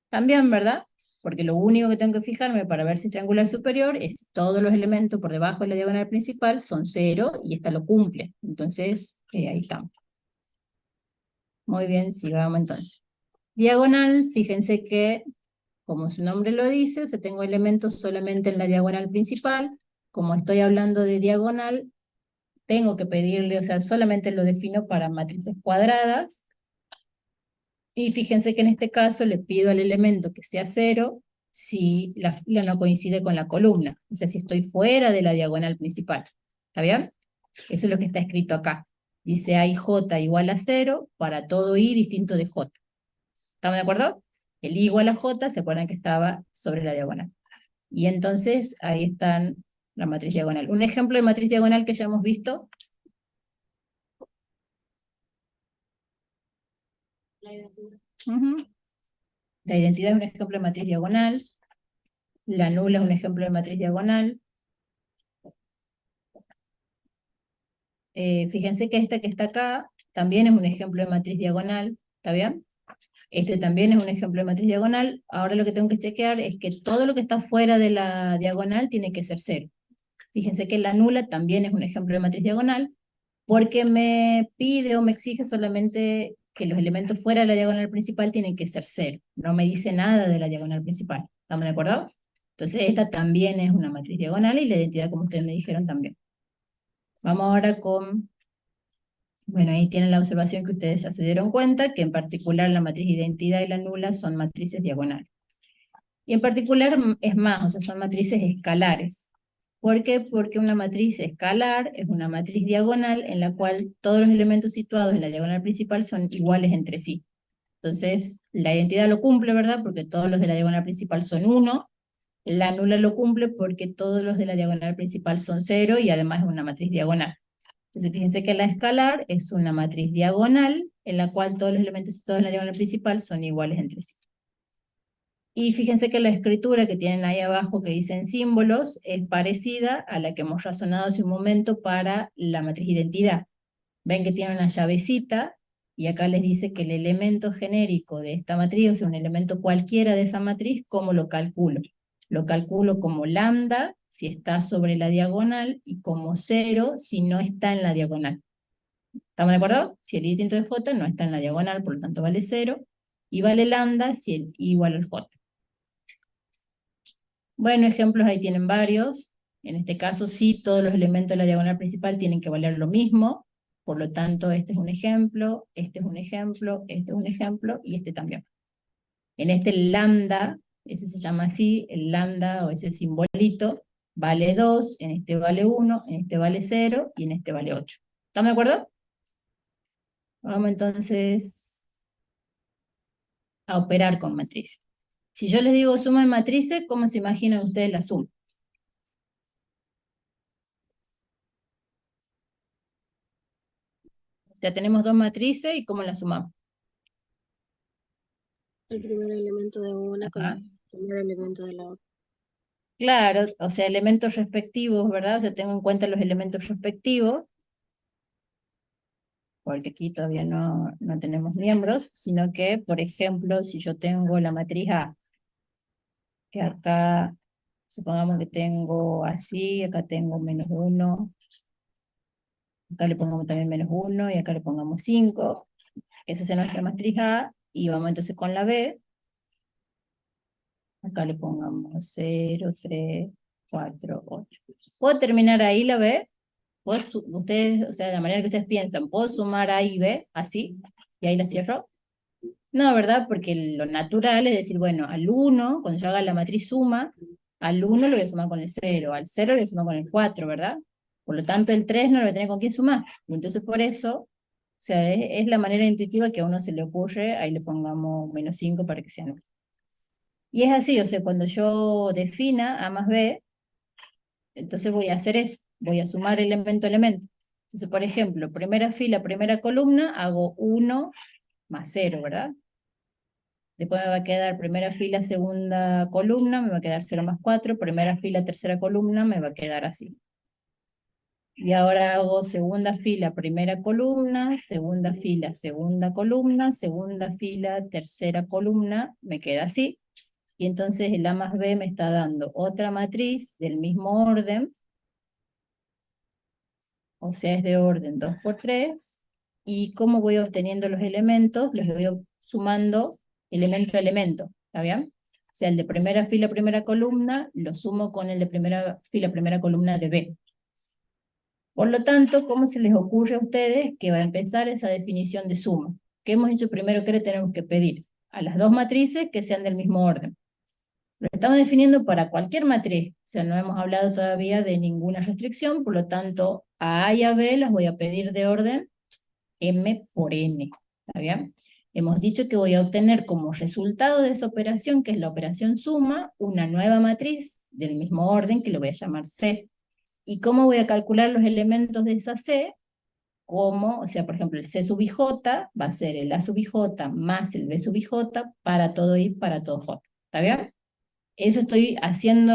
También, ¿verdad? Porque lo único que tengo que fijarme para ver si es triangular superior es todos los elementos por debajo de la diagonal principal son 0 y esta lo cumple. Entonces, ahí estamos. Muy bien, sigamos entonces. Diagonal, fíjense que, como su nombre lo dice, o sea, tengo elementos solamente en la diagonal principal. Como estoy hablando de diagonal, tengo que pedirle, o sea, solamente lo defino para matrices cuadradas. Y fíjense que en este caso le pido al elemento que sea 0 si la fila no coincide con la columna. O sea, si estoy fuera de la diagonal principal. ¿Está bien? Eso es lo que está escrito acá. Dice I j igual a 0 para todo i distinto de j. ¿Estamos de acuerdo? El i igual a j, se acuerdan que estaba sobre la diagonal. Y entonces ahí están la matriz diagonal. Un ejemplo de matriz diagonal que ya hemos visto. La identidad es un ejemplo de matriz diagonal. La nula es un ejemplo de matriz diagonal. Fíjense que esta que está acá también es un ejemplo de matriz diagonal. ¿Está bien? Este también es un ejemplo de matriz diagonal. Ahora lo que tengo que chequear es que todo lo que está fuera de la diagonal tiene que ser 0. Fíjense que la nula también es un ejemplo de matriz diagonal, porque me pide o me exige solamente que los elementos fuera de la diagonal principal tienen que ser 0. No me dice nada de la diagonal principal. ¿Estamos de acuerdo? Entonces esta también es una matriz diagonal y la identidad, como ustedes me dijeron, también. Vamos ahora con... Bueno, ahí tienen la observación que ustedes ya se dieron cuenta, que en particular la matriz identidad y la nula son matrices diagonales. Y en particular es más, o sea, son matrices escalares. ¿Por qué? Porque una matriz escalar es una matriz diagonal en la cual todos los elementos situados en la diagonal principal son iguales entre sí. Entonces, la identidad lo cumple, ¿verdad? Porque todos los de la diagonal principal son 1. La nula lo cumple porque todos los de la diagonal principal son 0 y además es una matriz diagonal. Entonces, fíjense que la escalar es una matriz diagonal en la cual todos los elementos situados en la diagonal principal son iguales entre sí. Y fíjense que la escritura que tienen ahí abajo que dicen símbolos es parecida a la que hemos razonado hace un momento para la matriz identidad. Ven que tiene una llavecita y acá les dice que el elemento genérico de esta matriz, o sea, un elemento cualquiera de esa matriz, ¿cómo lo calculo? Lo calculo como lambda si está sobre la diagonal y como 0 si no está en la diagonal. ¿Estamos de acuerdo? Si el i distinto de j no está en la diagonal, por lo tanto vale 0, y vale lambda si el i igual al j. Bueno, ejemplos ahí tienen varios. En este caso sí, todos los elementos de la diagonal principal tienen que valer lo mismo. Por lo tanto, este es un ejemplo, este es un ejemplo, este es un ejemplo, y este también. En este lambda, ese se llama así, el lambda o ese simbolito, vale 2, en este vale 1, en este vale 0, y en este vale 8. ¿Estamos de acuerdo? Vamos entonces a operar con matrices. Si yo les digo suma de matrices, ¿cómo se imaginan ustedes la suma? O sea, tenemos dos matrices y ¿cómo las sumamos? El primer elemento de una con Ajá. el primer elemento de la otra. Claro, o sea, elementos respectivos, ¿verdad? O sea, tengo en cuenta los elementos respectivos, porque aquí todavía no tenemos miembros, sino que, por ejemplo, si yo tengo la matriz A, que acá, supongamos que tengo así, acá tengo -1, acá le pongamos también -1 y acá le pongamos 5, esa es nuestra matriz A, y vamos entonces con la B, acá le pongamos 0, 3, 4, 8. ¿Puedo terminar ahí la B? Ustedes, o sea, de la manera que ustedes piensan, ¿puedo sumar A y B así? ¿Y ahí la cierro? No, ¿verdad? Porque lo natural es decir, bueno, al 1, cuando yo haga la matriz suma, al 1 lo voy a sumar con el 0, al 0 lo voy a sumar con el 4, ¿verdad? Por lo tanto, el 3 no lo voy a tener con quién sumar. Entonces, por eso, o sea, es la manera intuitiva que a uno se le ocurre, ahí le pongamos -5 para que sea nulo. Y es así, o sea, cuando yo defina A más B, entonces voy a hacer eso, voy a sumar elemento a elemento. Entonces, por ejemplo, primera fila, primera columna, hago 1 más 0, ¿verdad? Después me va a quedar primera fila, segunda columna, me va a quedar 0 más 4, primera fila, tercera columna, me va a quedar así. Y ahora hago segunda fila, primera columna, segunda fila, segunda columna, segunda fila, tercera columna, me queda así. Y entonces el A más B me está dando otra matriz del mismo orden, o sea, es de orden 2 por 3, y cómo voy obteniendo los elementos, los voy sumando elemento a elemento, ¿está bien? O sea, el de primera fila, primera columna, lo sumo con el de primera fila, primera columna de B. Por lo tanto, ¿cómo se les ocurre a ustedes que va a empezar esa definición de suma? ¿Qué hemos dicho primero que le tenemos que pedir? A las dos matrices que sean del mismo orden. Lo estamos definiendo para cualquier matriz, o sea, no hemos hablado todavía de ninguna restricción, por lo tanto, a A y a B las voy a pedir de orden M por N, ¿está bien? Hemos dicho que voy a obtener como resultado de esa operación, que es la operación suma, una nueva matriz del mismo orden que le voy a llamar C. ¿Y cómo voy a calcular los elementos de esa C? Como, o sea, por ejemplo, el C sub i j va a ser el A sub i j más el B sub i j para todo i, para todo j, ¿está bien? Eso estoy haciendo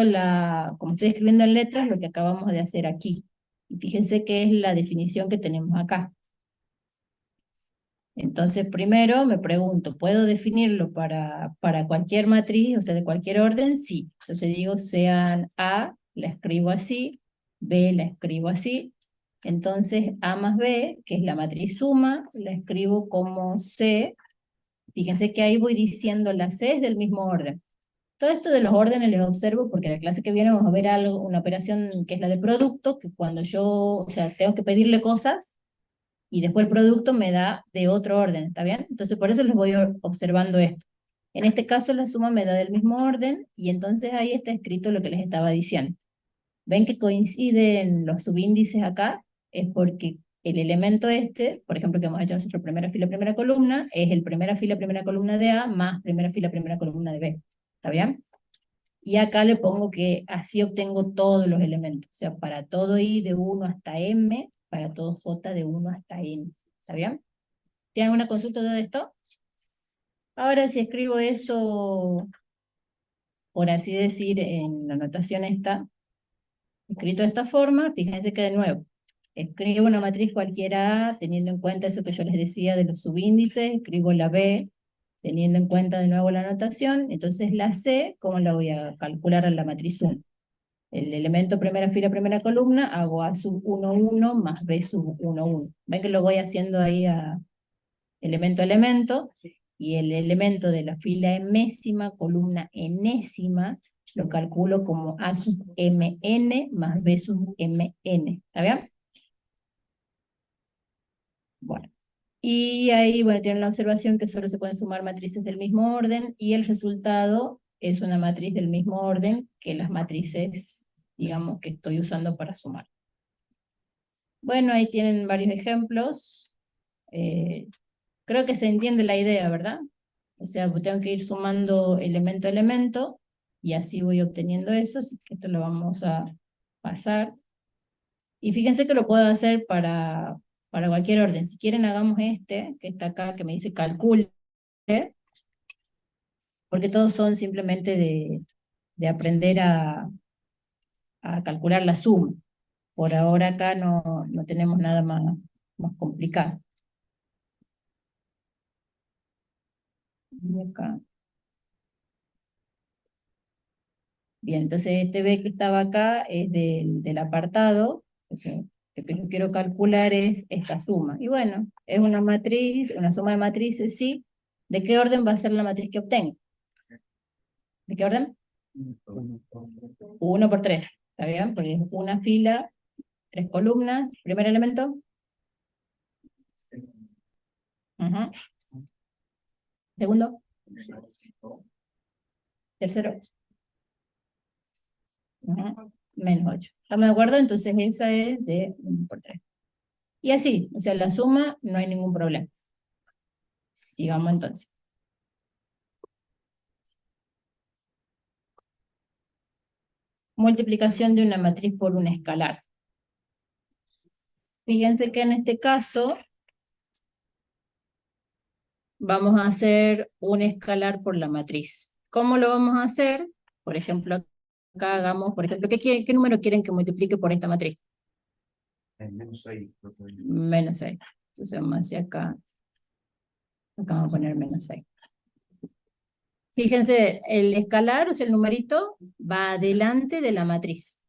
como estoy escribiendo en letras, lo que acabamos de hacer aquí. Y fíjense que es la definición que tenemos acá. Entonces, primero me pregunto, ¿puedo definirlo para cualquier matriz, o sea, de cualquier orden? Sí. Entonces digo, sean A, la escribo así, B la escribo así. Entonces, A más B, que es la matriz suma, la escribo como C. Fíjense que ahí voy diciendo la C es del mismo orden. Todo esto de los órdenes les observo porque en la clase que viene vamos a ver algo, una operación que es la de producto, que cuando yo, o sea, tengo que pedirle cosas, y después el producto me da de otro orden, ¿está bien? Entonces por eso les voy observando esto. En este caso la suma me da del mismo orden, y entonces ahí está escrito lo que les estaba diciendo. ¿Ven que coinciden los subíndices acá? Es porque el elemento este, por ejemplo, que hemos hecho nosotros primera fila, primera columna, es el primera fila, primera columna de A, más primera fila, primera columna de B. ¿Está bien? Y acá le pongo que así obtengo todos los elementos. O sea, para todo I de 1 hasta M, para todo J de 1 hasta N. ¿Está bien? ¿Tienen alguna consulta de esto? Ahora si escribo eso, por así decir, en la notación esta, escrito de esta forma, fíjense que de nuevo, escribo una matriz cualquiera A, teniendo en cuenta eso que yo les decía de los subíndices, escribo la B, teniendo en cuenta de nuevo la notación, entonces la C, ¿cómo la voy a calcular en la matriz 1? El elemento primera fila, primera columna, hago A sub 1, 1 más B sub 1, 1. Ven que lo voy haciendo ahí a elemento a elemento, y el elemento de la fila enésima, columna enésima, lo calculo como A sub mn más B sub mn. ¿Está bien? Bueno. Y ahí, bueno, tienen la observación que solo se pueden sumar matrices del mismo orden, y el resultado es una matriz del mismo orden que las matrices, digamos, que estoy usando para sumar. Bueno, ahí tienen varios ejemplos. Creo que se entiende la idea, ¿verdad? O sea, tengo que ir sumando elemento a elemento, y así voy obteniendo eso, así que esto lo vamos a pasar. Y fíjense que lo puedo hacer para cualquier orden. Si quieren hagamos este, que está acá, que me dice calcule, porque todos son simplemente de aprender a calcular la suma. Por ahora acá no tenemos nada más complicado. Y acá. Bien, entonces este B que estaba acá es del apartado, porque lo que yo quiero calcular es esta suma. Y bueno, es una matriz, una suma de matrices, sí. ¿De qué orden va a ser la matriz que obtengo? ¿De qué orden? 1 por 3, ¿está bien? Porque es una fila, 3 columnas, primer elemento. Ujú. Segundo. Tercero. Ujú. Menos 8. ¿Estamos de acuerdo? Entonces esa es de 1 por 3. Y así, o sea, la suma no hay ningún problema. Sigamos entonces. Multiplicación de una matriz por un escalar. Fíjense que en este caso vamos a hacer un escalar por la matriz. ¿Cómo lo vamos a hacer? Por ejemplo, acá hagamos, por ejemplo, ¿qué número quieren que multiplique por esta matriz? Menos 6. Menos 6. Entonces vamos hacia acá. Acá vamos a poner menos 6. Fíjense, el escalar, o sea, el numerito, va adelante de la matriz.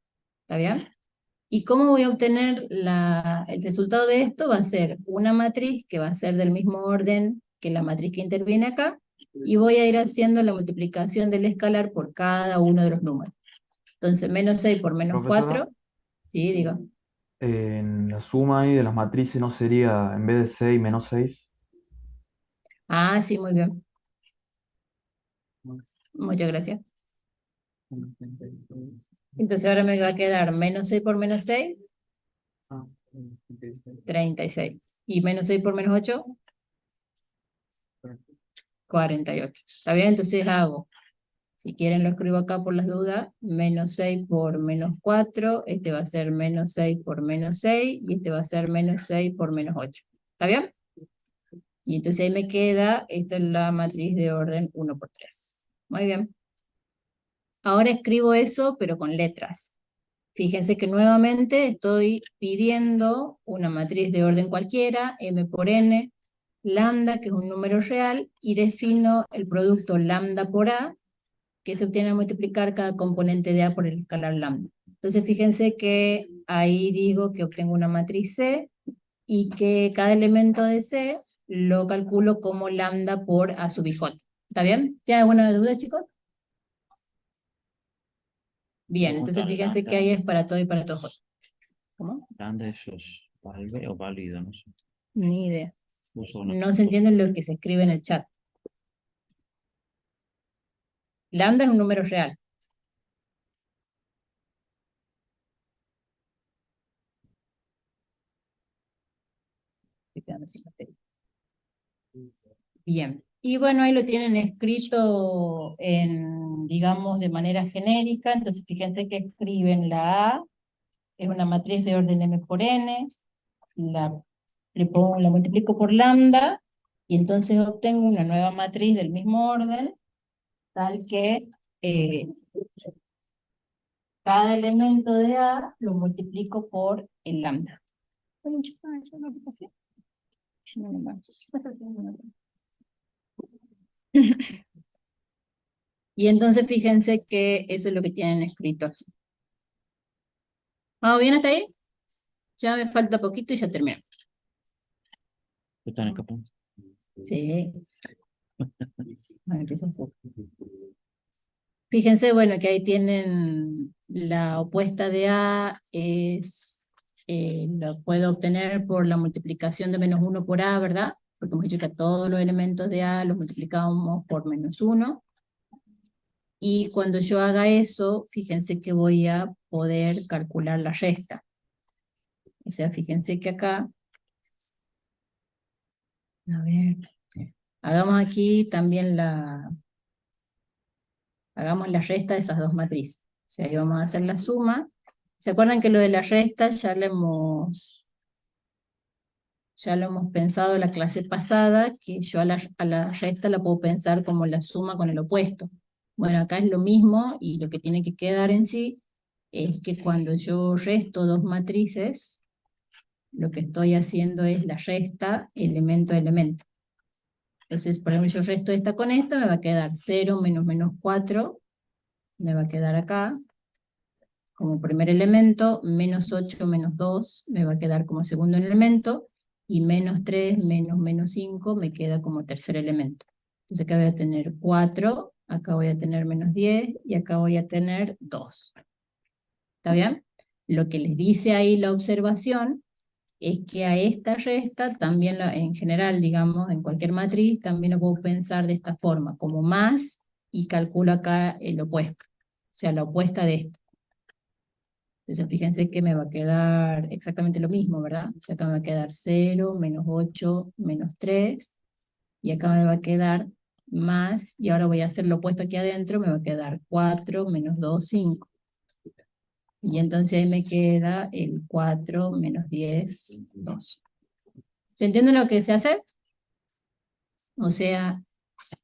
¿Está bien? ¿Y cómo voy a obtener el resultado de esto? Va a ser una matriz que va a ser del mismo orden que la matriz que interviene acá, y voy a ir haciendo la multiplicación del escalar por cada uno de los números. Entonces, menos 6 por menos Profesora, 4, sí, digo. en la suma ahí de las matrices no sería, en vez de 6 menos 6. Ah, sí, muy bien. Muchas gracias. Entonces ahora me va a quedar menos 6 por menos 6, 36. Y menos 6 por menos 8, 48. ¿Está bien? Entonces hago, si quieren lo escribo acá por las dudas, menos 6 por menos 4, este va a ser menos 6 por menos 6, y este va a ser menos 6 por menos 8. ¿Está bien? Y entonces ahí me queda, esta es la matriz de orden 1 por 3. Muy bien. Ahora escribo eso, pero con letras. Fíjense que nuevamente estoy pidiendo una matriz de orden cualquiera, m por n, lambda, que es un número real, y defino el producto lambda por a, que se obtiene al multiplicar cada componente de a por el escalar lambda. Entonces fíjense que ahí digo que obtengo una matriz C, y que cada elemento de C lo calculo como lambda por a sub i j. ¿Está bien? ¿Tiene alguna duda, chicos? Bien, ¿Cómo entonces está fíjense que ahí es para todo y para todo j. ¿Cómo? lambda eso es valve o válido? No sé. Ni idea. Uso una- No se entiende lo que se escribe en el chat. Lambda es un número real. Estoy quedando sin batería. Bien. Y bueno, ahí lo tienen escrito digamos, de manera genérica. Entonces fíjense que escriben la A, es una matriz de orden m por n, la multiplico por lambda, y entonces obtengo una nueva matriz del mismo orden, tal que cada elemento de A lo multiplico por el lambda. Y entonces fíjense que eso es lo que tienen escrito aquí. ¿Vamos bien hasta ahí? Ya me falta poquito y ya termino. ¿Están escapando? Sí. Bueno, empiezo un poco. Fíjense, bueno, que ahí tienen la opuesta de A, lo puedo obtener por la multiplicación de menos 1 por A, ¿verdad? Porque hemos dicho que a todos los elementos de A los multiplicamos por menos 1. Y cuando yo haga eso, fíjense que voy a poder calcular la resta. O sea, fíjense que acá, a ver, Hagamos aquí también hagamos la resta de esas dos matrices. O sea, ahí vamos a hacer la suma. ¿Se acuerdan que lo de la resta ya lo hemos pensado la clase pasada, que yo a la resta la puedo pensar como la suma con el opuesto? Bueno, acá es lo mismo, y lo que tiene que quedar en sí es que cuando yo resto dos matrices, lo que estoy haciendo es la resta elemento a elemento. Entonces, por ejemplo, yo resto esta con esta, me va a quedar 0 menos menos 4, me va a quedar acá como primer elemento, menos 8 menos 2 me va a quedar como segundo elemento, y menos 3 menos menos 5 me queda como tercer elemento. Entonces acá voy a tener 4, acá voy a tener menos 10, y acá voy a tener 2. ¿Está bien? Lo que les dice ahí la observación es que a esta resta, también en general, digamos, en cualquier matriz, también lo puedo pensar de esta forma, como más, y calculo acá el opuesto, o sea, la opuesta de esto. Entonces fíjense que me va a quedar exactamente lo mismo, ¿verdad? O sea, acá me va a quedar 0, menos 8, menos 3, y acá me va a quedar más, y ahora voy a hacer lo opuesto aquí adentro, me va a quedar 4, menos 2, 5. Y entonces ahí me queda el 4 menos 10, 2. ¿Se entiende lo que se hace? O sea,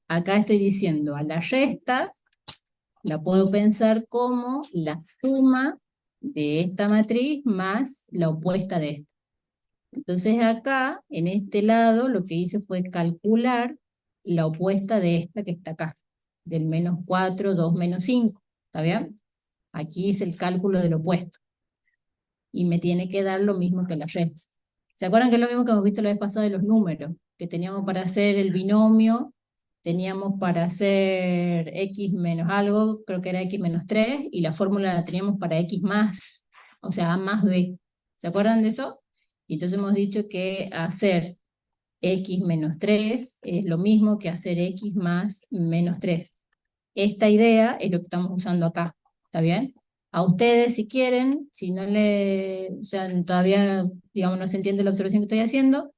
acá estoy diciendo a la resta, la puedo pensar como la suma de esta matriz más la opuesta de esta. Entonces acá, en este lado, lo que hice fue calcular la opuesta de esta que está acá, del menos 4, 2, menos 5. ¿Está bien? Aquí hice el cálculo del opuesto. Y me tiene que dar lo mismo que la resta. ¿Se acuerdan que es lo mismo que hemos visto la vez pasada de los números? Que teníamos para hacer el binomio, teníamos para hacer x menos algo, creo que era x menos 3, y la fórmula la teníamos para x más, o sea, a más b. ¿Se acuerdan de eso? Y entonces hemos dicho que hacer x menos 3 es lo mismo que hacer x más menos 3. Esta idea es lo que estamos usando acá, ¿está bien? A ustedes, si quieren, si no o sea, todavía, digamos, no se entiende la observación que estoy haciendo,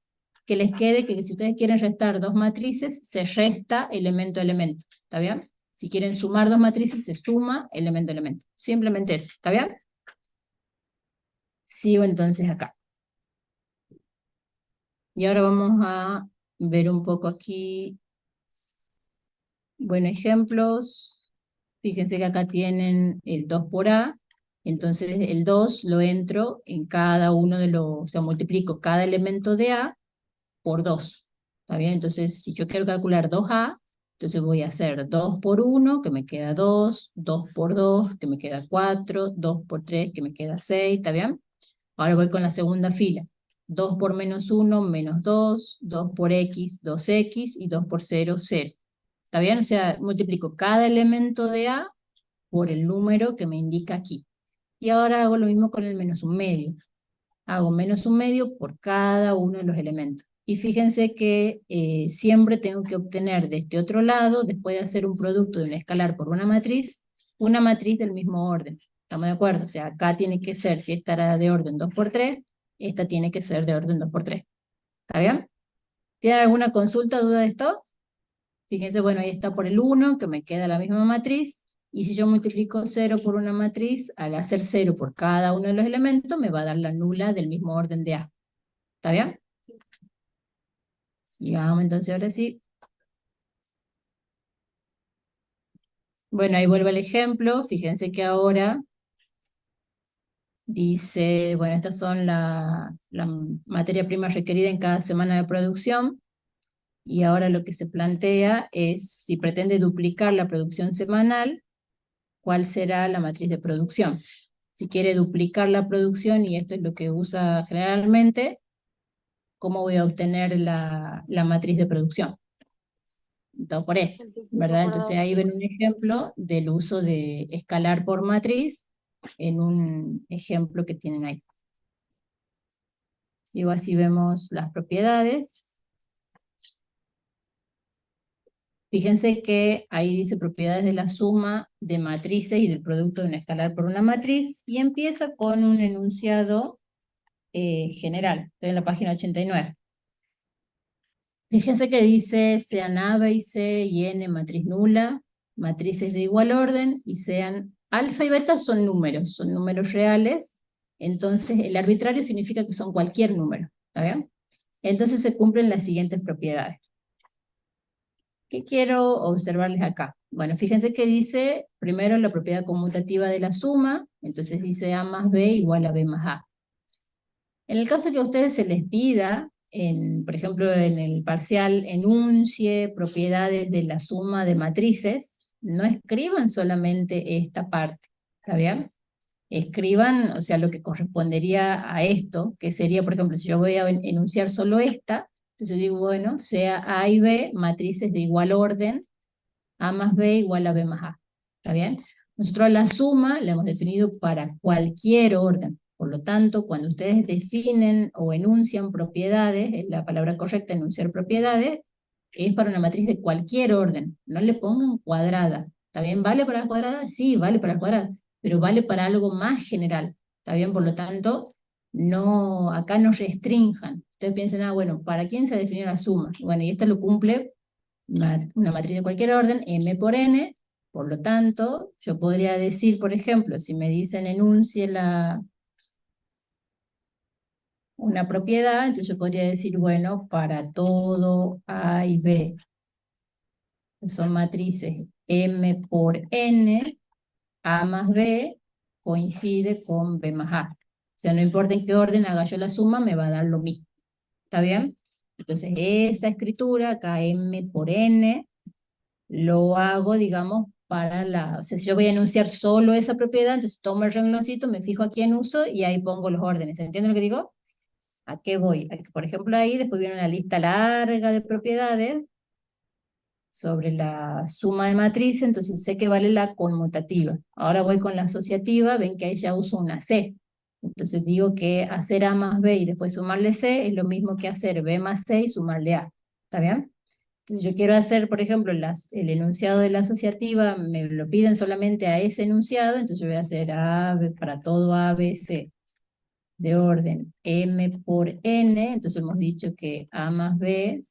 que les quede que si ustedes quieren restar dos matrices, se resta elemento a elemento, ¿está bien? Si quieren sumar dos matrices, se suma elemento a elemento. Simplemente eso, ¿está bien? Sigo entonces acá. Y ahora vamos a ver un poco aquí, bueno, ejemplos. Fíjense que acá tienen el 2 por A, entonces el 2 lo entro en cada uno de los, o sea, multiplico cada elemento de A por 2. ¿Está bien? Entonces, si yo quiero calcular 2A, entonces voy a hacer 2 por 1, que me queda 2, 2 por 2, que me queda 4, 2 por 3, que me queda 6, ¿está bien? Ahora voy con la segunda fila. 2 por menos 1, menos 2, 2 por x, 2x, y 2 por 0, 0. ¿Está bien? O sea, multiplico cada elemento de A por el número que me indica aquí. Y ahora hago lo mismo con el menos un medio. Hago menos un medio por cada uno de los elementos. Y fíjense que siempre tengo que obtener de este otro lado, después de hacer un producto de un escalar por una matriz del mismo orden. ¿Estamos de acuerdo? O sea, acá tiene que ser, si esta era de orden 2 por 3, esta tiene que ser de orden 2 por 3. ¿Está bien? ¿Tienen alguna consulta, duda de esto? Fíjense, bueno, ahí está por el 1, que me queda la misma matriz, y si yo multiplico 0 por una matriz, al hacer 0 por cada uno de los elementos, me va a dar la nula del mismo orden de A. ¿Está bien? Sigamos entonces ahora sí. Bueno, ahí vuelve el ejemplo. Fíjense que ahora dice, bueno, estas son la materia prima requerida en cada semana de producción. Y ahora lo que se plantea es, si pretende duplicar la producción semanal, ¿cuál será la matriz de producción? Si quiere duplicar la producción, y esto es lo que usa generalmente, ¿cómo voy a obtener la matriz de producción? Todo por esto, ¿verdad? Entonces ahí ven un ejemplo del uso de escalar por matriz en un ejemplo que tienen ahí. Si así vemos las propiedades. Fíjense que ahí dice propiedades de la suma de matrices y del producto de un escalar por una matriz, y empieza con un enunciado general. Estoy en la página 89. Fíjense que dice sean A, B y C y N matriz nula, matrices de igual orden, y sean alfa y beta son números reales, entonces el arbitrario significa que son cualquier número, ¿está bien? Entonces se cumplen las siguientes propiedades. ¿Qué quiero observarles acá? Bueno, fíjense que dice primero la propiedad conmutativa de la suma, entonces dice A más B igual a B más A. En el caso que a ustedes se les pida, por ejemplo, en el parcial enuncie propiedades de la suma de matrices, no escriban solamente esta parte, ¿está bien? Escriban, o sea, lo que correspondería a esto, que sería, por ejemplo, si yo voy a enunciar solo esta, entonces digo, bueno, sea A y B matrices de igual orden, A más B igual a B más A, ¿está bien? Nosotros la suma la hemos definido para cualquier orden. Por lo tanto, cuando ustedes definen o enuncian propiedades, es la palabra correcta, enunciar propiedades, es para una matriz de cualquier orden. No le pongan cuadrada. ¿Está bien? ¿Vale para la cuadrada? Sí, vale para la cuadrada, pero vale para algo más general. ¿Está bien? Por lo tanto, no, acá no restrinjan. Ustedes piensan, ah, bueno, ¿para quién se definió la suma? Bueno, y esto lo cumple una matriz de cualquier orden, m por n, por lo tanto, yo podría decir, por ejemplo, si me dicen enuncie una propiedad, entonces yo podría decir, bueno, para todo A y B, que son matrices m por n, A más B coincide con B más A. O sea, no importa en qué orden haga yo la suma, me va a dar lo mismo. ¿Está bien? Entonces, esa escritura, acá m por n, lo hago, digamos, o sea, si yo voy a enunciar solo esa propiedad, entonces tomo el rengloncito, me fijo aquí en uso y ahí pongo los órdenes. ¿Entienden lo que digo? ¿A qué voy? Por ejemplo, ahí después viene una lista larga de propiedades sobre la suma de matrices, entonces sé que vale la conmutativa. Ahora voy con la asociativa, ven que ahí ya uso una C. Entonces digo que hacer A más B y después sumarle C es lo mismo que hacer B más C y sumarle A. ¿Está bien? Entonces yo quiero hacer, por ejemplo, el enunciado de la asociativa, me lo piden solamente a ese enunciado, entonces yo voy a hacer para todo A, B, C de orden M por N, entonces hemos dicho que A más B,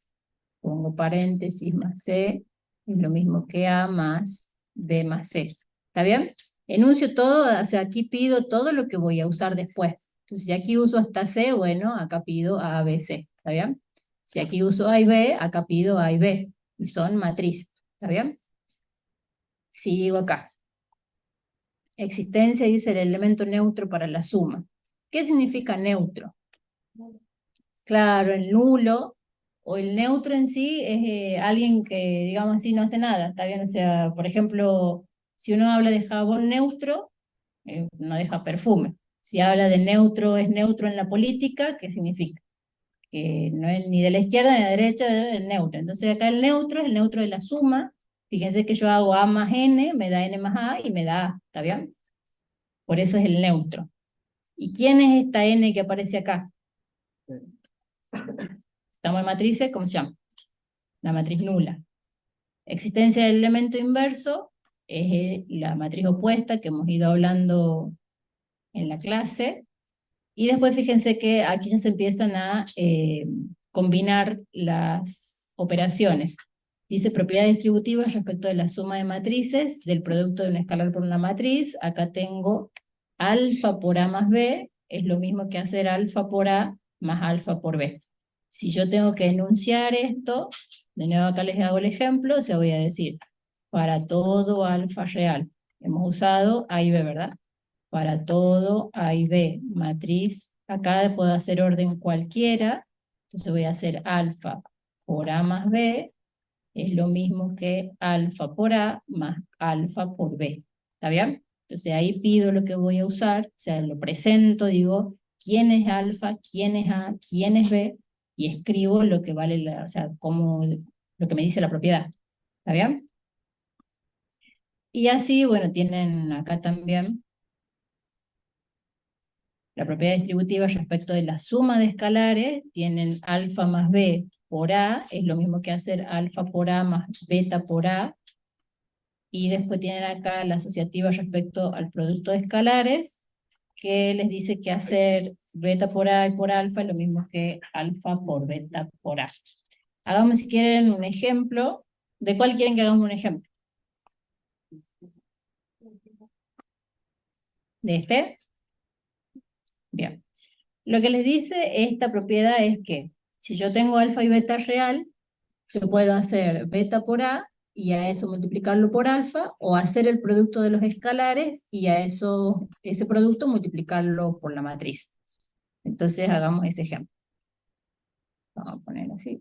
pongo paréntesis, más C, es lo mismo que A más B más C. ¿Está bien? Enuncio todo, o sea, aquí pido todo lo que voy a usar después. Entonces si aquí uso hasta C, bueno, acá pido A, B, C. ¿Está bien? Si aquí uso A y B, acá pido A y B. Y son matrices. ¿Está bien? Sigo acá. Existencia dice el elemento neutro para la suma. ¿Qué significa neutro? Claro, el nulo o el neutro en sí es alguien que, digamos así, no hace nada. ¿Está bien? O sea, por ejemplo, si uno habla de jabón neutro, no deja perfume. Si habla de neutro, es neutro en la política, ¿qué significa? Que no es ni de la izquierda ni de la derecha, es neutro. Entonces acá el neutro es el neutro de la suma. Fíjense que yo hago A más N, me da N más A y me da A, ¿está bien? Por eso es el neutro. ¿Y quién es esta N que aparece acá? Estamos en matrices, ¿cómo se llama? La matriz nula. Existencia del elemento inverso es la matriz opuesta que hemos ido hablando en la clase. Y después fíjense que aquí ya se empiezan a combinar las operaciones. Dice propiedades distributivas respecto de la suma de matrices, del producto de un escalar por una matriz. Acá tengo alfa por A más B, es lo mismo que hacer alfa por A más alfa por B. Si yo tengo que enunciar esto, de nuevo acá les hago el ejemplo, o sea, voy a decir, para todo alfa real, hemos usado A y B, ¿verdad? Para todo A y B, matriz, acá puedo hacer orden cualquiera, entonces voy a hacer alfa por A más B, es lo mismo que alfa por A más alfa por B, ¿está bien? Entonces ahí pido lo que voy a usar, o sea, lo presento, digo, quién es alfa, quién es A, quién es B, y escribo lo que vale, o sea, lo que me dice la propiedad, ¿está bien? Y así, bueno, tienen acá también la propiedad distributiva respecto de la suma de escalares, tienen alfa más b por a, es lo mismo que hacer alfa por a más beta por a, y después tienen acá la asociativa respecto al producto de escalares, que les dice que hacer beta por a y por alfa es lo mismo que alfa por beta por a. Hagamos si quieren un ejemplo. ¿De cuál quieren que hagamos un ejemplo? ¿De este? Bien. Lo que les dice esta propiedad es que si yo tengo alfa y beta real, yo puedo hacer beta por A y a eso multiplicarlo por alfa, o hacer el producto de los escalares y a eso, ese producto multiplicarlo por la matriz. Entonces hagamos ese ejemplo. Vamos a poner así.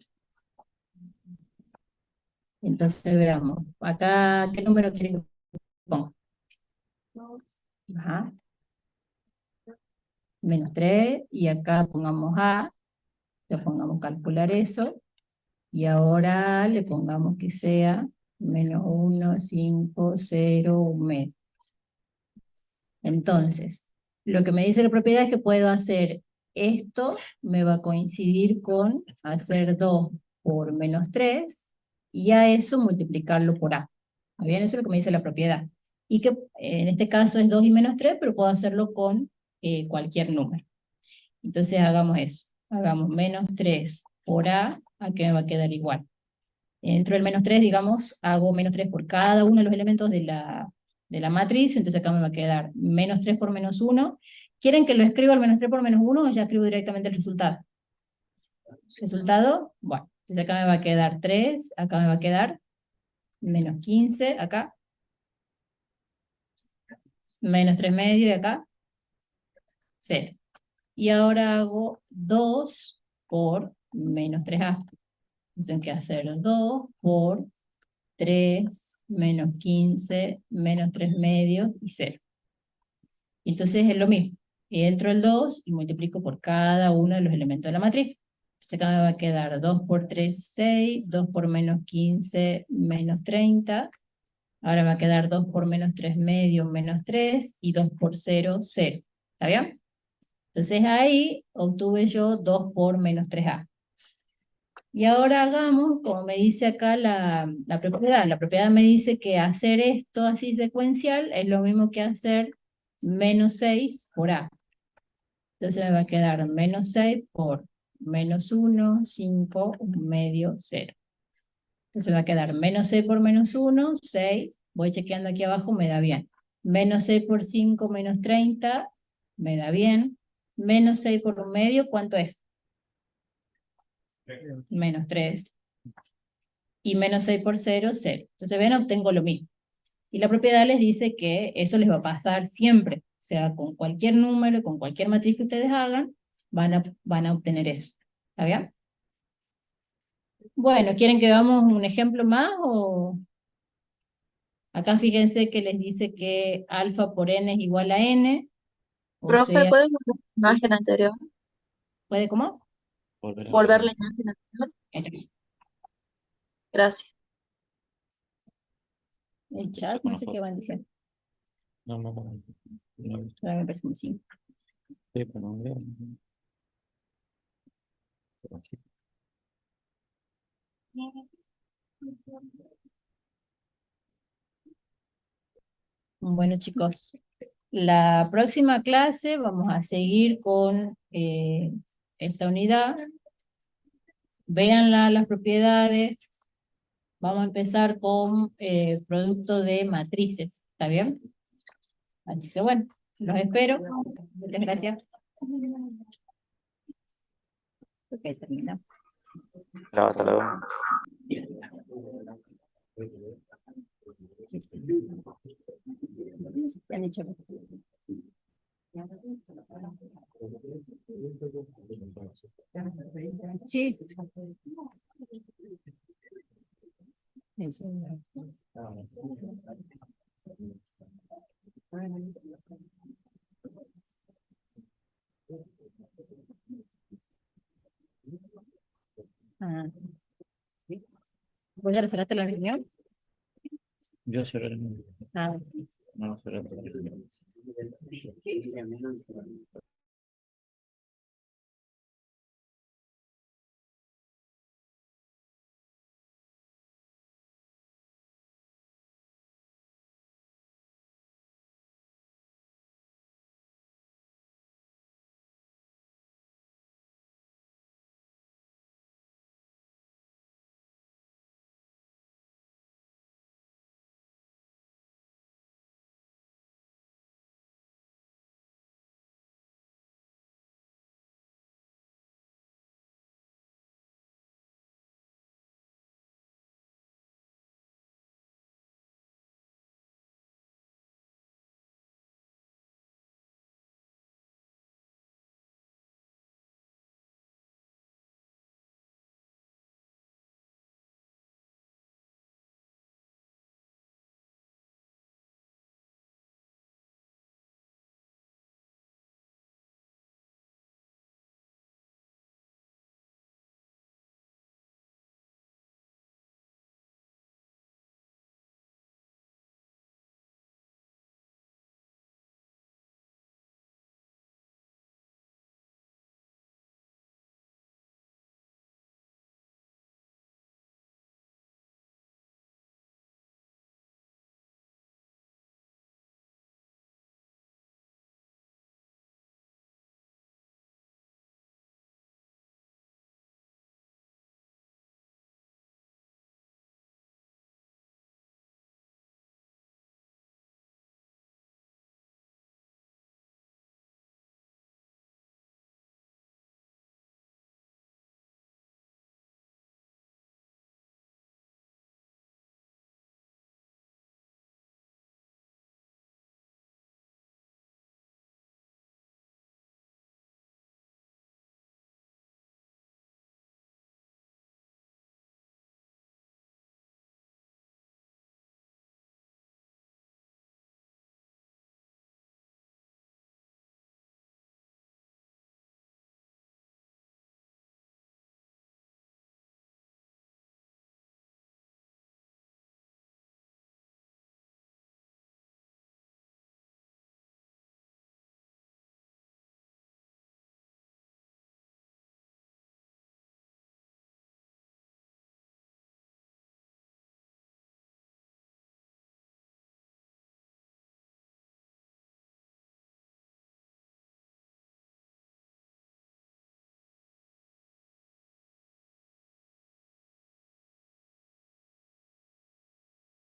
Entonces veamos, acá, ¿qué número quieren que ponga? Ajá. Menos 3, y acá pongamos A, le pongamos calcular eso, y ahora le pongamos que sea menos 1, 5, 0, 1 medio. Entonces, lo que me dice la propiedad es que puedo hacer esto, me va a coincidir con hacer 2 por menos 3, y a eso multiplicarlo por A. ¿Está bien? Eso es lo que me dice la propiedad. Y que en este caso es 2 y menos 3, pero puedo hacerlo con cualquier número. Entonces hagamos eso. Hagamos menos 3 por A que me va a quedar igual. Dentro del menos 3, digamos, hago menos 3 por cada uno de los elementos de la matriz, entonces acá me va a quedar menos 3 por menos 1. ¿Quieren que lo escriba el menos 3 por menos 1 o ya escribo directamente el resultado? ¿Resultado? Bueno, entonces acá me va a quedar 3, acá me va a quedar menos 15, acá. Menos 3 medio y acá 0. Y ahora hago 2 por menos 3A. Entonces tengo que hacer 2 por 3 menos 15 menos 3 medios y 0. Entonces es lo mismo. Entro el 2 y multiplico por cada uno de los elementos de la matriz. Entonces acá me va a quedar 2 por 3, 6, 2 por menos 15, menos 30. Ahora me va a quedar 2 por menos 3 medio, menos 3, y 2 por 0, 0. ¿Está bien? Entonces ahí obtuve yo 2 por menos 3A. Y ahora hagamos, como me dice acá la propiedad. La propiedad me dice que hacer esto así secuencial es lo mismo que hacer menos 6 por A. Entonces me va a quedar menos 6 por menos 1, 5, 1 medio, 0. Entonces me va a quedar menos 6 por menos 1, 6. Voy chequeando aquí abajo, me da bien. Menos 6 por 5, menos 30, me da bien. Menos 6 por 1 medio, ¿cuánto es? Menos 3. Y menos 6 por 0, 0. Entonces ven, obtengo lo mismo. Y la propiedad les dice que eso les va a pasar siempre. O sea, con cualquier número, con cualquier matriz que ustedes hagan, van a obtener eso. ¿Está bien? Bueno, ¿quieren que veamos un ejemplo más? O acá fíjense que les dice que alfa por n es igual a n. O Profe, sea, ¿puedes volver la imagen anterior? ¿puede cómo? Volver a Volver la ver. imagen anterior. Gracias. El chat, no sé qué van diciendo. No, no, no. No, Ahora me parece como 5. sí, pero no veo. Pero sí. Bueno, chicos, la próxima clase vamos a seguir con esta unidad. Véanla, las propiedades. Vamos a empezar con producto de matrices. ¿Está bien? Así que bueno, los espero. Muchas gracias. Ok, terminamos. Chao, hasta luego. ¿Qué han dicho? Sí. Eso. Ah. ¿Voy a cerrarte la reunión? Yo cerré el mío. Ah. No, cerré el mío.